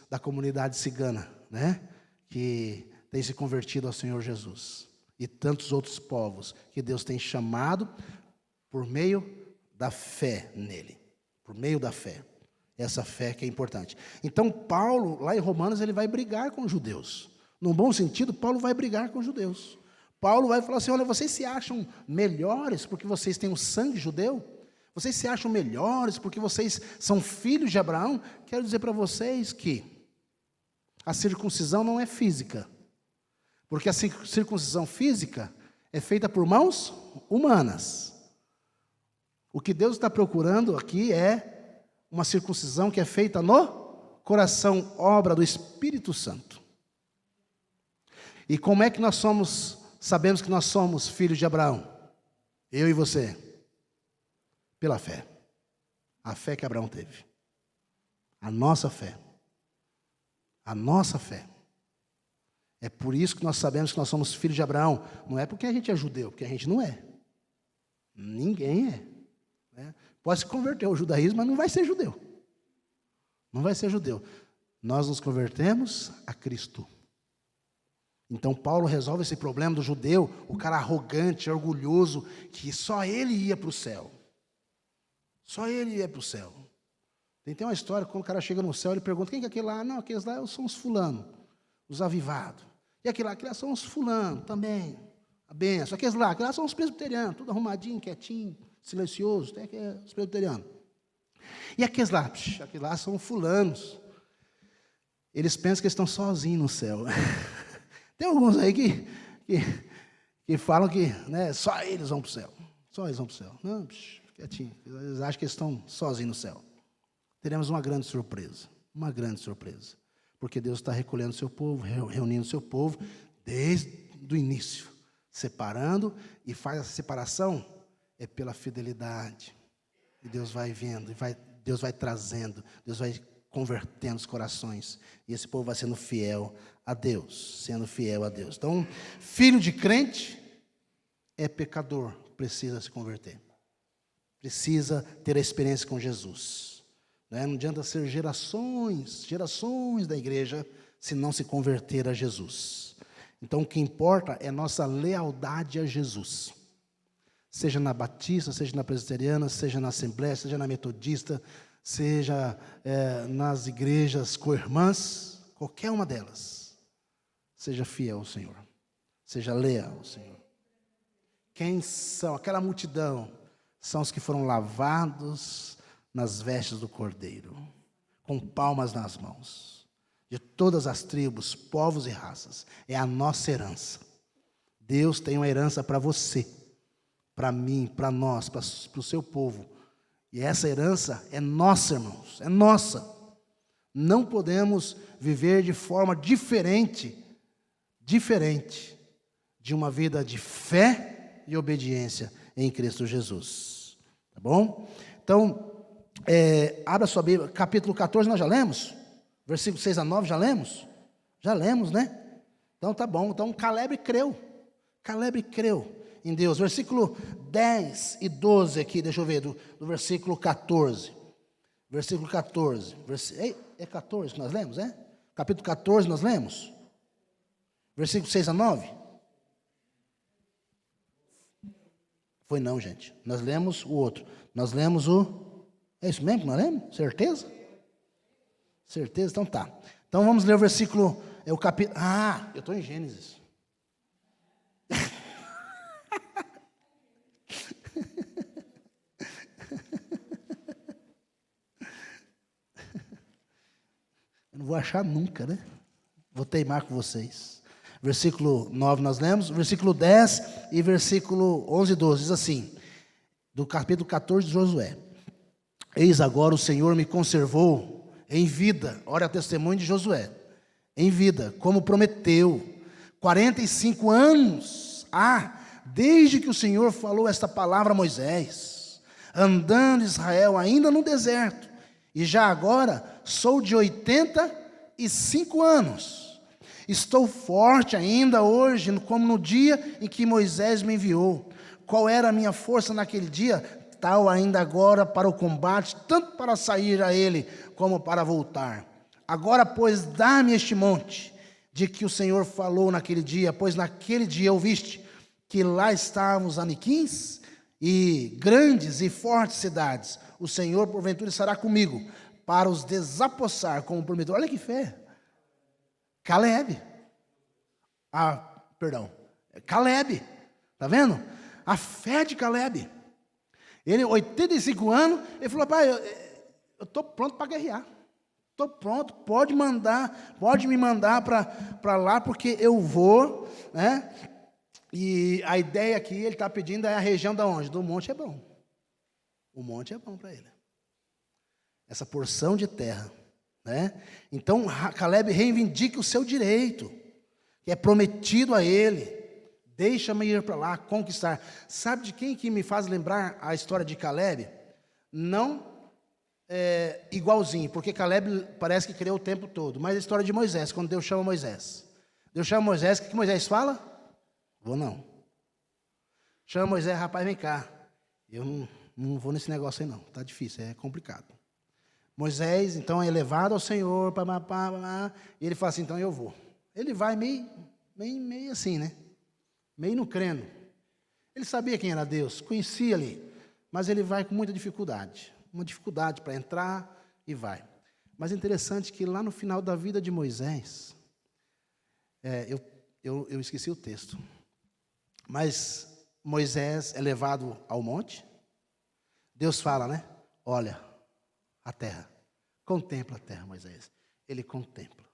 da comunidade cigana, né, que tem se convertido ao Senhor Jesus. E tantos outros povos que Deus tem chamado por meio da fé nele. Por meio da fé. Essa fé que é importante. Então, Paulo, lá em Romanos, ele vai brigar com os judeus. Num bom sentido, Paulo vai brigar com os judeus. Paulo vai falar assim, olha, vocês se acham melhores porque vocês têm o sangue judeu? Vocês se acham melhores porque vocês são filhos de Abraão? Quero dizer para vocês que a circuncisão não é física. Porque a circuncisão física é feita por mãos humanas. O que Deus está procurando aqui é uma circuncisão que é feita no coração, obra do Espírito Santo. E como é que nós sabemos que nós somos filhos de Abraão? Eu e você. Pela fé. A fé que Abraão teve. A nossa fé. A nossa fé. É por isso que nós sabemos que nós somos filhos de Abraão. Não é porque a gente é judeu, porque a gente não é. Ninguém é. Né? Pode se converter ao judaísmo, mas não vai ser judeu. Não vai ser judeu. Nós nos convertemos a Cristo. Então Paulo resolve esse problema do judeu, o cara arrogante, orgulhoso, que só ele ia para o céu. Só ele ia para o céu. Tem uma história, quando o cara chega no céu, ele pergunta, quem que é aquele lá? Não, aqueles lá são os fulano, os avivados. E aqueles lá são os fulano também, a benção. Aqueles lá são os presbiterianos, tudo arrumadinho, quietinho, silencioso, tem que os presbiterianos. E aqueles lá são fulanos. Eles pensam que estão sozinhos no céu. Tem alguns aí que falam que, né, só eles vão para o céu. Só eles vão para o céu. Não, quietinho. Eles acham que eles estão sozinhos no céu. Teremos uma grande surpresa. Uma grande surpresa. Porque Deus está recolhendo o seu povo, reunindo o seu povo, desde o início. Separando, e faz essa separação é pela fidelidade. E Deus vai vendo, Deus vai trazendo, Deus vai convertendo os corações. E esse povo vai sendo fiel a Deus, sendo fiel a Deus. Então, filho de crente é pecador, precisa se converter. Precisa ter a experiência com Jesus. Não adianta ser gerações da igreja, se não se converter a Jesus. Então, o que importa é nossa lealdade a Jesus. Seja na batista, seja na presbiteriana, seja na assembleia, seja na metodista, seja nas igrejas co-irmãs, qualquer uma delas. Seja fiel ao Senhor. Seja leal ao Senhor. Quem são? Aquela multidão são os que foram lavados nas vestes do Cordeiro, com palmas nas mãos, de todas as tribos, povos e raças. É a nossa herança. Deus tem uma herança para você, para mim, para nós, para o seu povo. E essa herança é nossa, irmãos, é nossa. Não podemos viver de forma diferente de uma vida de fé e obediência em Cristo Jesus. Tá bom? Então, abra sua Bíblia, capítulo 14 nós já lemos? Versículo 6 a 9 já lemos? Já lemos, né? Então tá bom, então Caleb creu em Deus. Versículo 10 e 12 aqui, deixa eu ver, do versículo 14. Versículo 14. É 14 que nós lemos, é? Capítulo 14 nós lemos? Versículo 6 a 9? Foi não, gente. Nós lemos o outro. Nós lemos é isso mesmo que nós lemos? Certeza? Certeza? Então tá. Então vamos ler o versículo, o capítulo. Eu estou em Gênesis. Eu não vou achar nunca, né? Vou teimar com vocês. Versículo 9 nós lemos, versículo 10 e versículo 11 e 12, diz assim, do capítulo 14 de Josué. Eis agora o Senhor me conservou em vida, olha o testemunho de Josué, em vida, como prometeu, 45 anos, desde que o Senhor falou esta palavra a Moisés, andando Israel ainda no deserto, e já agora sou de 85 anos, estou forte ainda hoje, como no dia em que Moisés me enviou. Qual era a minha força naquele dia? Tal ainda agora para o combate, tanto para sair a ele, como para voltar. Agora, pois, dá-me este monte, de que o Senhor falou naquele dia, pois naquele dia ouviste que lá estavam os aniquins, e grandes e fortes cidades. O Senhor, porventura, estará comigo, para os desapossar, como prometeu. Olha que fé. Caleb. Caleb. Está vendo? A fé de Caleb. Ele, 85 anos, ele falou, pai, eu estou pronto para guerrear. Estou pronto, pode me mandar para lá, porque eu vou, né? E a ideia aqui, ele está pedindo é a região da onde? Do Monte Hebrom. O monte é bom para ele. Essa porção de terra, né? Então, Caleb reivindica o seu direito. que é prometido a ele. Deixa-me ir para lá, conquistar. Sabe de quem que me faz lembrar a história de Caleb? Não igualzinho, porque Caleb parece que criou o tempo todo, mas a história de Moisés, quando Deus chama Moisés. Deus chama Moisés, o que Moisés fala? Vou não. Chama Moisés, rapaz, vem cá. Eu não vou nesse negócio aí não, está difícil, é complicado. Moisés, então, é levado ao Senhor, e ele fala assim, então eu vou. Ele vai meio assim, né? Meio não crendo. Ele sabia quem era Deus, conhecia ali, mas ele vai com muita dificuldade. Uma dificuldade para entrar e vai. Mas é interessante que lá no final da vida de Moisés, eu esqueci o texto, mas Moisés é levado ao monte, Deus fala, né? Olha a terra, contempla a terra, Moisés. Ele contempla.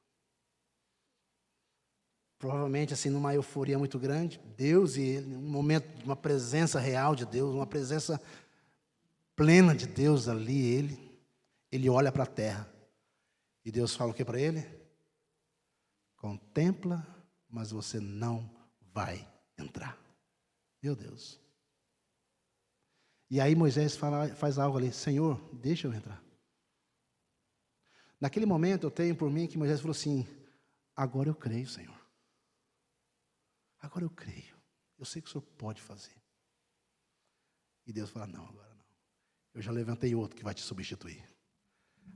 Provavelmente, assim, numa euforia muito grande, Deus e ele, um momento de uma presença real de Deus, uma presença plena de Deus ali, ele olha para a terra. E Deus fala o que para ele? Contempla, mas você não vai entrar. Meu Deus. E aí Moisés faz algo ali, Senhor, deixa eu entrar. Naquele momento eu tenho por mim que Moisés falou assim, agora eu creio, Senhor. Agora eu creio. Eu sei que o Senhor pode fazer. E Deus fala, não, agora não. Eu já levantei outro que vai te substituir.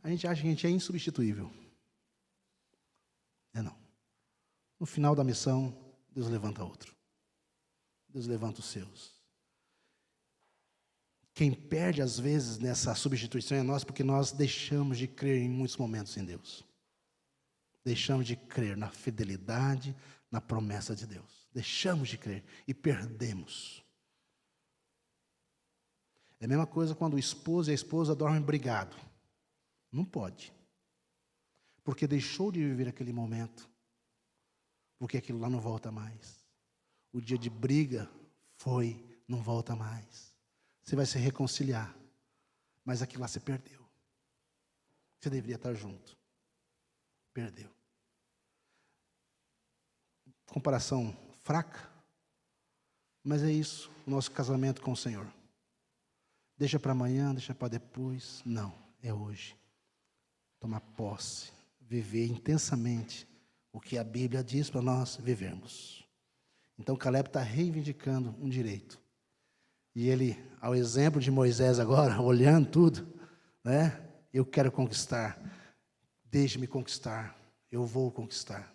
A gente acha que a gente é insubstituível. Não. No final da missão, Deus levanta outro. Deus levanta os seus. Quem perde, às vezes, nessa substituição é nós, porque nós deixamos de crer em muitos momentos em Deus. Deixamos de crer na fidelidade, na promessa de Deus. Deixamos de crer e perdemos. É a mesma coisa quando o esposo e a esposa dormem brigado. Não pode. Porque deixou de viver aquele momento. Porque aquilo lá não volta mais. O dia de briga foi, não volta mais. Você vai se reconciliar. Mas aquilo lá você perdeu. Você deveria estar junto. Perdeu. Comparação fraca. Mas é isso, o nosso casamento com o Senhor. Deixa para amanhã, deixa para depois. Não, é hoje. Tomar posse, viver intensamente o que a Bíblia diz para nós vivermos. Então Caleb está reivindicando um direito. E ele, ao exemplo de Moisés agora, olhando tudo, né? Eu quero conquistar, deixe-me conquistar, eu vou conquistar.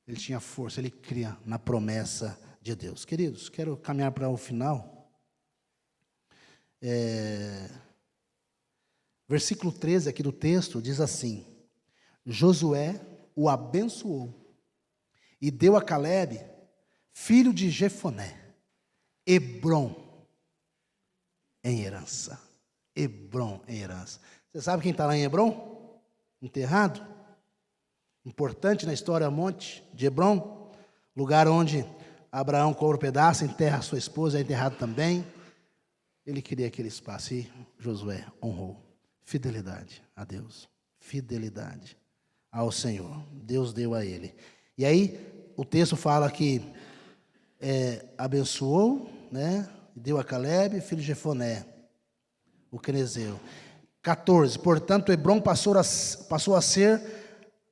Ele tinha força, ele cria na promessa de Deus. Queridos, quero caminhar para o final. Versículo 13 aqui do texto diz assim, Josué o abençoou e deu a Caleb, filho de Jefoné, Hebrom em herança. Hebrom em herança. Você sabe quem está lá em Hebrom? Enterrado? Importante na história, monte de Hebrom, lugar onde Abraão cobra um pedaço, enterra a sua esposa, é enterrado também. Ele queria aquele espaço e Josué honrou. Fidelidade a Deus, fidelidade ao Senhor. Deus deu a ele. E aí o texto fala que abençoou, né? Deu a Caleb, filho de Jefoné, o quenezeu. 14, portanto, Hebrom passou a ser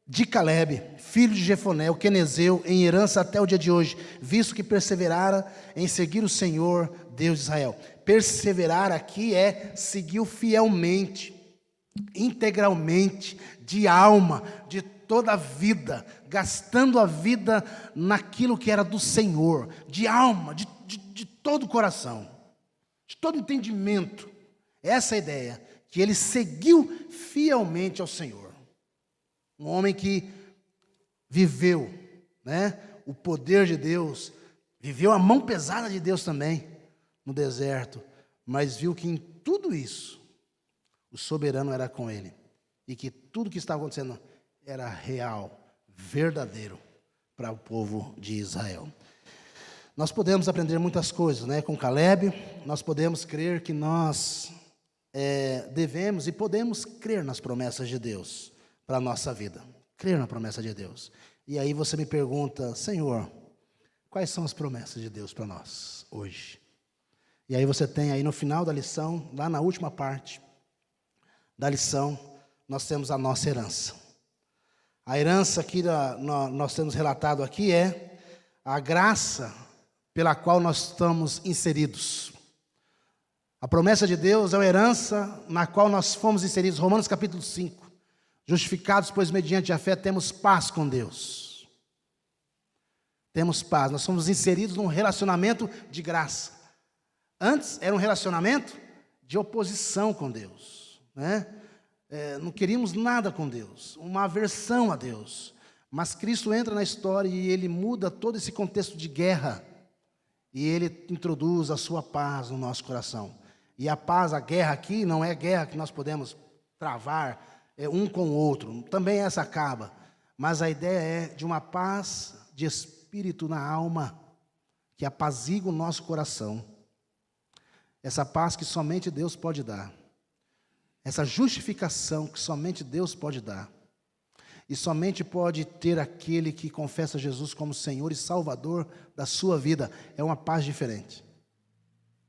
de Caleb, filho de Jefoné, o quenezeu, em herança até o dia de hoje, visto que perseverara em seguir o Senhor, Deus de Israel. Perseverar aqui é seguir fielmente, integralmente, de alma, de toda a vida, gastando a vida naquilo que era do Senhor, de alma, de todo o coração, de todo entendimento. Essa é a ideia, que ele seguiu fielmente ao Senhor. Um homem que viveu, né, o poder de Deus, viveu a mão pesada de Deus também, no deserto, mas viu que em tudo isso, o soberano era com ele, e que tudo que estava acontecendo era real, verdadeiro, para o povo de Israel. Nós podemos aprender muitas coisas, né, com Caleb. Nós podemos crer que nós devemos e podemos crer nas promessas de Deus para a nossa vida. Crer na promessa de Deus. E aí você me pergunta, Senhor, quais são as promessas de Deus para nós hoje? E aí você tem aí no final da lição, lá na última parte da lição, nós temos a nossa herança. A herança que nós temos relatado aqui é a graça pela qual nós estamos inseridos. A promessa de Deus é uma herança na qual nós fomos inseridos. Romanos capítulo 5. Justificados, pois mediante a fé temos paz com Deus. Temos paz, nós somos inseridos num relacionamento de graça. Antes era um relacionamento de oposição com Deus, né? Não queríamos nada com Deus, uma aversão a Deus. Mas Cristo entra na história e Ele muda todo esse contexto de guerra. E Ele introduz a sua paz no nosso coração. E a paz, a guerra aqui, não é guerra que nós podemos travar um com o outro. Também essa acaba. Mas a ideia é de uma paz de espírito na alma, que apazigua o nosso coração. Essa paz que somente Deus pode dar. Essa justificação que somente Deus pode dar. E somente pode ter aquele que confessa Jesus como Senhor e Salvador da sua vida. É uma paz diferente.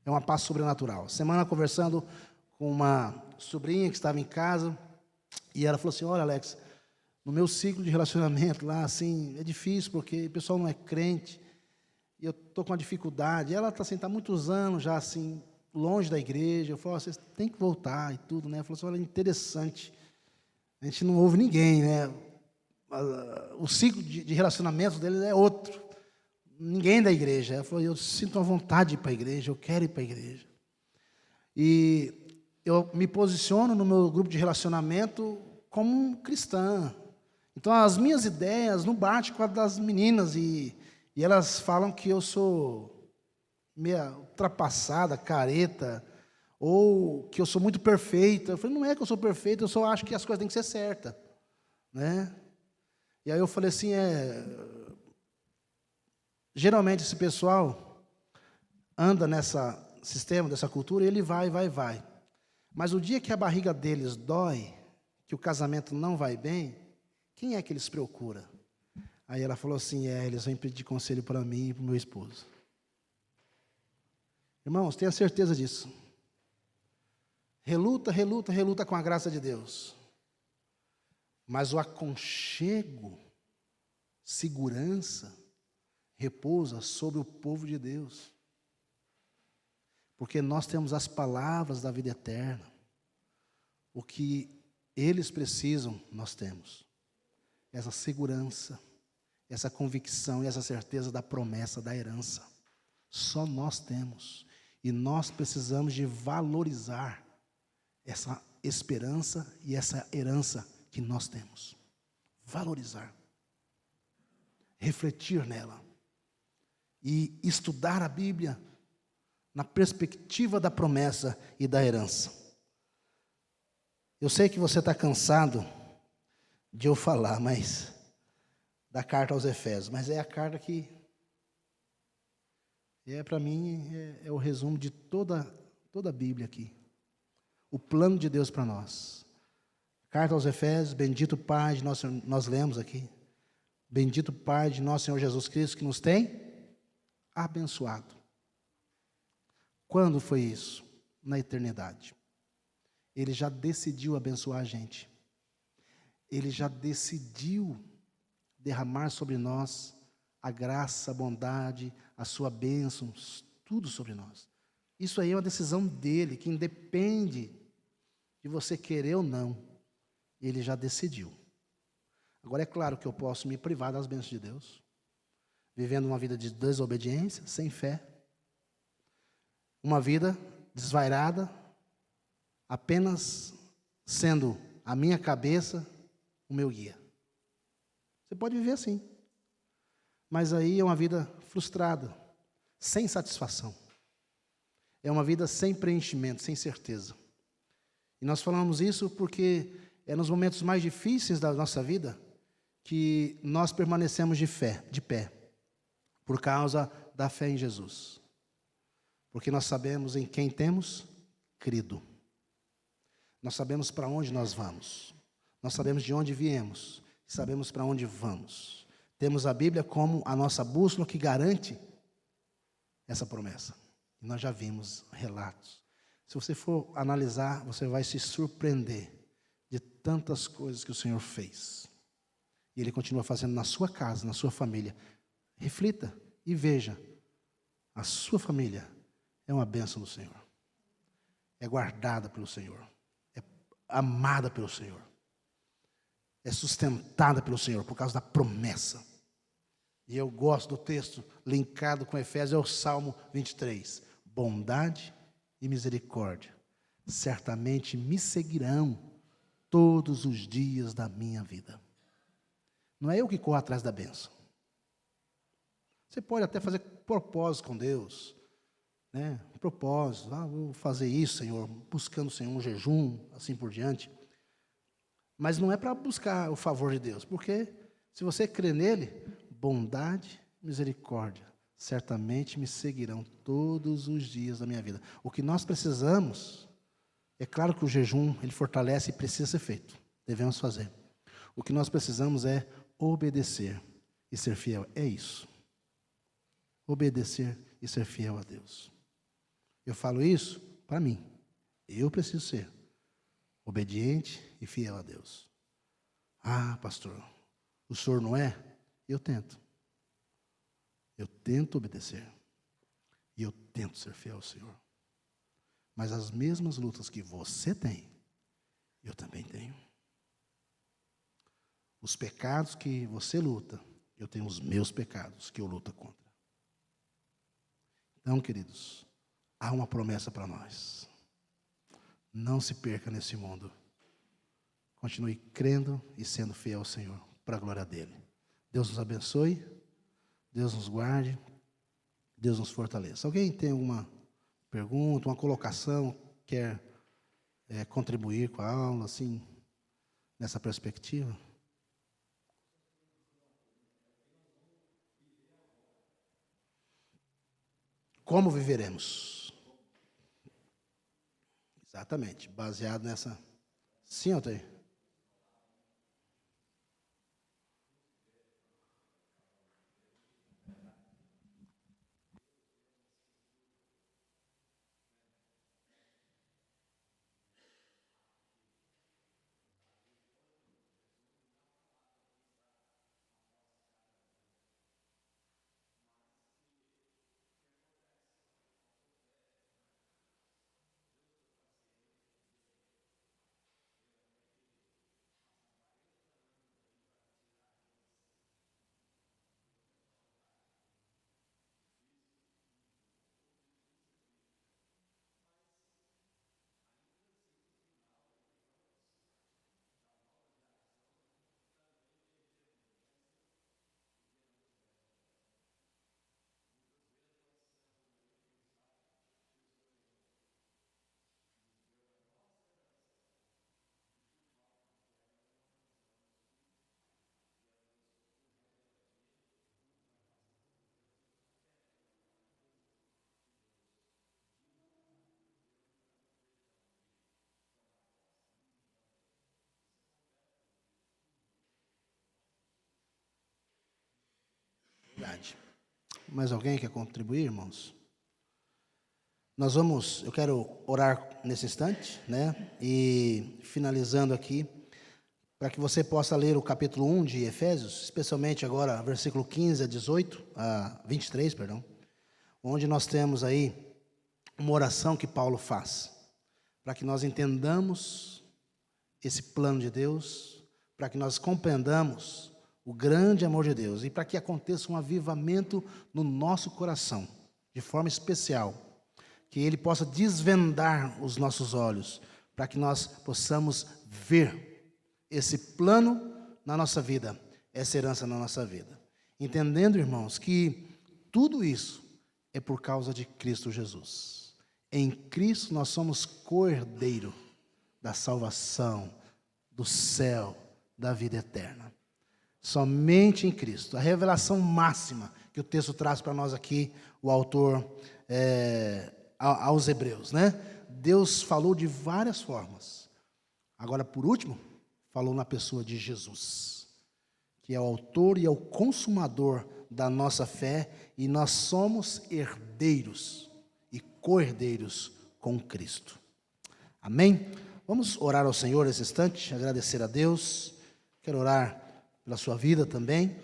É uma paz sobrenatural. Semana conversando com uma sobrinha que estava em casa, e ela falou assim, olha Alex, no meu ciclo de relacionamento lá, assim, é difícil, porque o pessoal não é crente, e eu estou com uma dificuldade. E ela está assim, tá muitos anos já assim, longe da igreja. Eu falo, vocês têm que voltar e tudo, né? Ela falou assim, olha, interessante, a gente não ouve ninguém, né? O ciclo de relacionamento deles é outro. Ninguém da igreja. Ela falou, eu sinto uma vontade de ir para a igreja, eu quero ir para a igreja. E eu me posiciono no meu grupo de relacionamento como cristã. Então, as minhas ideias não batem com as das meninas, e elas falam que eu sou meia ultrapassada, careta, ou que eu sou muito perfeita. Eu falei, não é que eu sou perfeita, eu só acho que as coisas têm que ser certas, né? E aí eu falei assim, geralmente esse pessoal anda nesse sistema, dessa cultura, e ele vai. Mas o dia que a barriga deles dói, que o casamento não vai bem, quem é que eles procuram? Aí ela falou assim, eles vêm pedir conselho para mim e para o meu esposo. Irmãos, tenha certeza disso. Reluta com a graça de Deus. Mas o aconchego, segurança, repousa sobre o povo de Deus. Porque nós temos as palavras da vida eterna. O que eles precisam, nós temos. Essa segurança, essa convicção e essa certeza da promessa, da herança. Só nós temos. E nós precisamos de valorizar essa esperança e essa herança que nós temos. Valorizar. Refletir nela. E estudar a Bíblia na perspectiva da promessa e da herança. Eu sei que você está cansado de eu falar, mas da carta aos Efésios, mas é a carta que para mim é o resumo de toda a Bíblia aqui. O plano de Deus para nós. Carta aos Efésios, bendito Pai de nós lemos aqui. Bendito Pai de nosso Senhor Jesus Cristo, que nos tem abençoado. Quando foi isso? Na eternidade. Ele já decidiu abençoar a gente. Ele já decidiu derramar sobre nós a graça, a bondade, a sua bênção, tudo sobre nós. Isso aí é uma decisão dele, que independe de você querer ou não. Ele já decidiu. Agora, é claro que eu posso me privar das bênçãos de Deus, vivendo uma vida de desobediência, sem fé, uma vida desvairada, apenas sendo a minha cabeça o meu guia. Você pode viver assim, mas aí é uma vida frustrada, sem satisfação. É uma vida sem preenchimento, sem certeza. E nós falamos isso porque é nos momentos mais difíceis da nossa vida que nós permanecemos de pé, por causa da fé em Jesus. Porque nós sabemos em quem temos crido. Nós sabemos para onde nós vamos. Nós sabemos de onde viemos. Sabemos para onde vamos. Temos a Bíblia como a nossa bússola que garante essa promessa. E nós já vimos relatos. Se você for analisar, você vai se surpreender de tantas coisas que o Senhor fez. E Ele continua fazendo na sua casa, na sua família. Reflita e veja. A sua família é uma bênção do Senhor. É guardada pelo Senhor. É amada pelo Senhor. É sustentada pelo Senhor por causa da promessa. E eu gosto do texto linkado com Efésios, é o Salmo 23. Bondade e misericórdia certamente me seguirão todos os dias da minha vida. Não é eu que corro atrás da bênção. Você pode até fazer propósitos com Deus, né? Propósitos, vou fazer isso, Senhor, buscando, Senhor, um jejum, assim por diante. Mas não é para buscar o favor de Deus, porque se você crê nele, bondade, misericórdia, certamente me seguirão todos os dias da minha vida. O que nós precisamos, é claro que o jejum, ele fortalece e precisa ser feito, devemos fazer. O que nós precisamos é obedecer e ser fiel, é isso. Obedecer e ser fiel a Deus. Eu falo isso para mim. Eu preciso ser obediente e fiel a Deus. Ah, pastor, o senhor não é? Eu tento. Eu tento obedecer. E eu tento ser fiel ao Senhor. Mas as mesmas lutas que você tem, eu também tenho. Os pecados que você luta, eu tenho os meus pecados que eu luto contra. Então, queridos, há uma promessa para nós. Não se perca nesse mundo. Continue crendo e sendo fiel ao Senhor, para a glória dele. Deus nos abençoe, Deus nos guarde, Deus nos fortaleça. Alguém tem alguma pergunta, uma colocação, quer contribuir com a aula, assim, nessa perspectiva? Como viveremos? Exatamente, baseado nessa... Sim, Altair? Verdade. Mais alguém quer contribuir, irmãos? Eu quero orar nesse instante, né? E finalizando aqui, para que você possa ler o capítulo 1 de Efésios, especialmente agora, versículo 15 a 18, a 23, perdão, onde nós temos aí uma oração que Paulo faz, para que nós entendamos esse plano de Deus, para que nós compreendamos o grande amor de Deus e para que aconteça um avivamento no nosso coração, de forma especial, que Ele possa desvendar os nossos olhos, para que nós possamos ver esse plano na nossa vida, essa herança na nossa vida. Entendendo, irmãos, que tudo isso é por causa de Cristo Jesus. Em Cristo nós somos co-herdeiro da salvação, do céu, da vida eterna. Somente em Cristo. A revelação máxima que o texto traz para nós aqui, o autor aos Hebreus, né? Deus falou de várias formas. Agora, por último, falou na pessoa de Jesus, que que é o autor e é o consumador da nossa fé, e nós somos herdeiros e co-herdeiros com Cristo. Amém? Vamos orar ao Senhor nesse instante, agradecer a Deus. Quero orar pela sua vida também,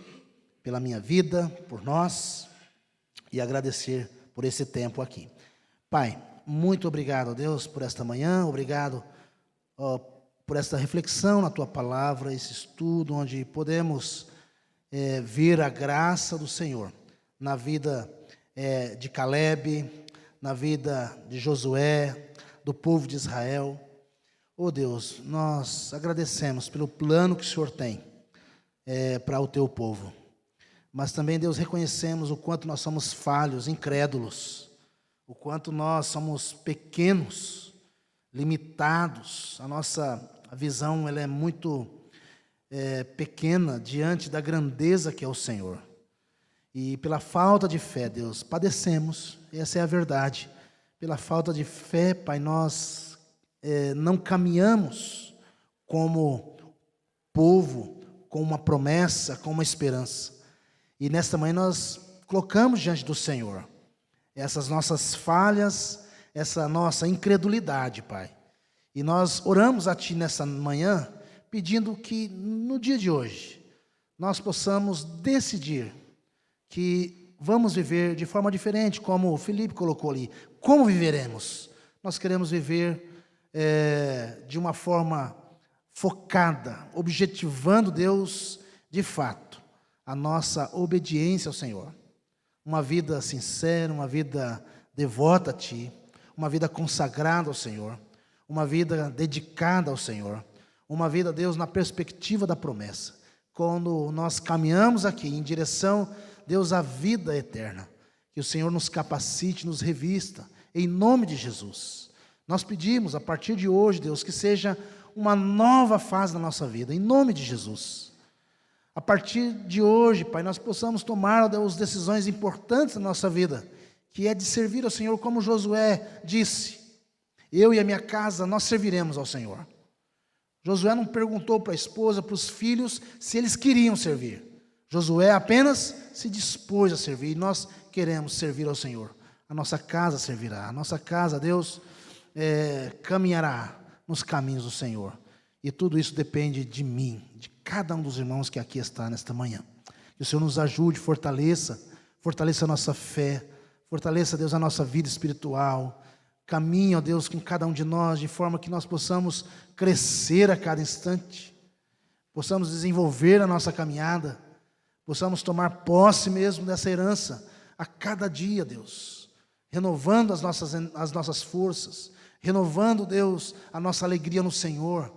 pela minha vida, por nós, e agradecer por esse tempo aqui. Pai, muito obrigado, Deus, por esta manhã, obrigado por esta reflexão na Tua palavra, esse estudo onde podemos ver a graça do Senhor na vida de Caleb, na vida de Josué, do povo de Israel. Oh Deus, nós agradecemos pelo plano que o Senhor tem para o Teu povo, mas também, Deus, reconhecemos o quanto nós somos falhos, incrédulos, o quanto nós somos pequenos, limitados, a nossa visão ela é muito pequena diante da grandeza que é o Senhor. E pela falta de fé, Deus, padecemos, essa é a verdade. Pela falta de fé, Pai, nós não caminhamos como povo, com uma promessa, com uma esperança. E nesta manhã nós colocamos diante do Senhor essas nossas falhas, essa nossa incredulidade, Pai. E nós oramos a Ti nessa manhã, pedindo que no dia de hoje nós possamos decidir que vamos viver de forma diferente, como o Felipe colocou ali. Como viveremos? Nós queremos viver de uma forma focada, objetivando, Deus, de fato, a nossa obediência ao Senhor. Uma vida sincera, uma vida devota a Ti, uma vida consagrada ao Senhor, uma vida dedicada ao Senhor, uma vida, Deus, na perspectiva da promessa. Quando nós caminhamos aqui em direção, Deus, à vida eterna, que o Senhor nos capacite, nos revista, em nome de Jesus. Nós pedimos, a partir de hoje, Deus, que seja uma nova fase da nossa vida, em nome de Jesus. A partir de hoje, Pai, nós possamos tomar, Deus, decisões importantes na nossa vida, que é de servir ao Senhor, como Josué disse: eu e a minha casa, nós serviremos ao Senhor. Josué não perguntou para a esposa, para os filhos, se eles queriam servir. Josué apenas se dispôs a servir, e nós queremos servir ao Senhor. A nossa casa servirá, a nossa casa, Deus, caminhará nos caminhos do Senhor. E tudo isso depende de mim, de cada um dos irmãos que aqui está nesta manhã. Que o Senhor nos ajude, fortaleça a nossa fé, fortaleça, Deus, a nossa vida espiritual. Caminhe, ó Deus, com cada um de nós, de forma que nós possamos crescer a cada instante, possamos desenvolver a nossa caminhada, possamos tomar posse mesmo dessa herança a cada dia, Deus, renovando as nossas forças, renovando, Deus, a nossa alegria no Senhor,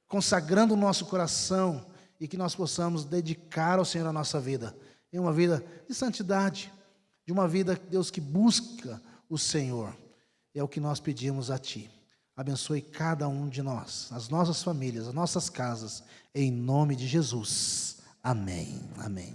consagrando o nosso coração, e que nós possamos dedicar ao Senhor a nossa vida, em uma vida de santidade, de uma vida, Deus, que busca o Senhor. É o que nós pedimos a Ti. Abençoe cada um de nós, as nossas famílias, as nossas casas, em nome de Jesus. Amém. Amém.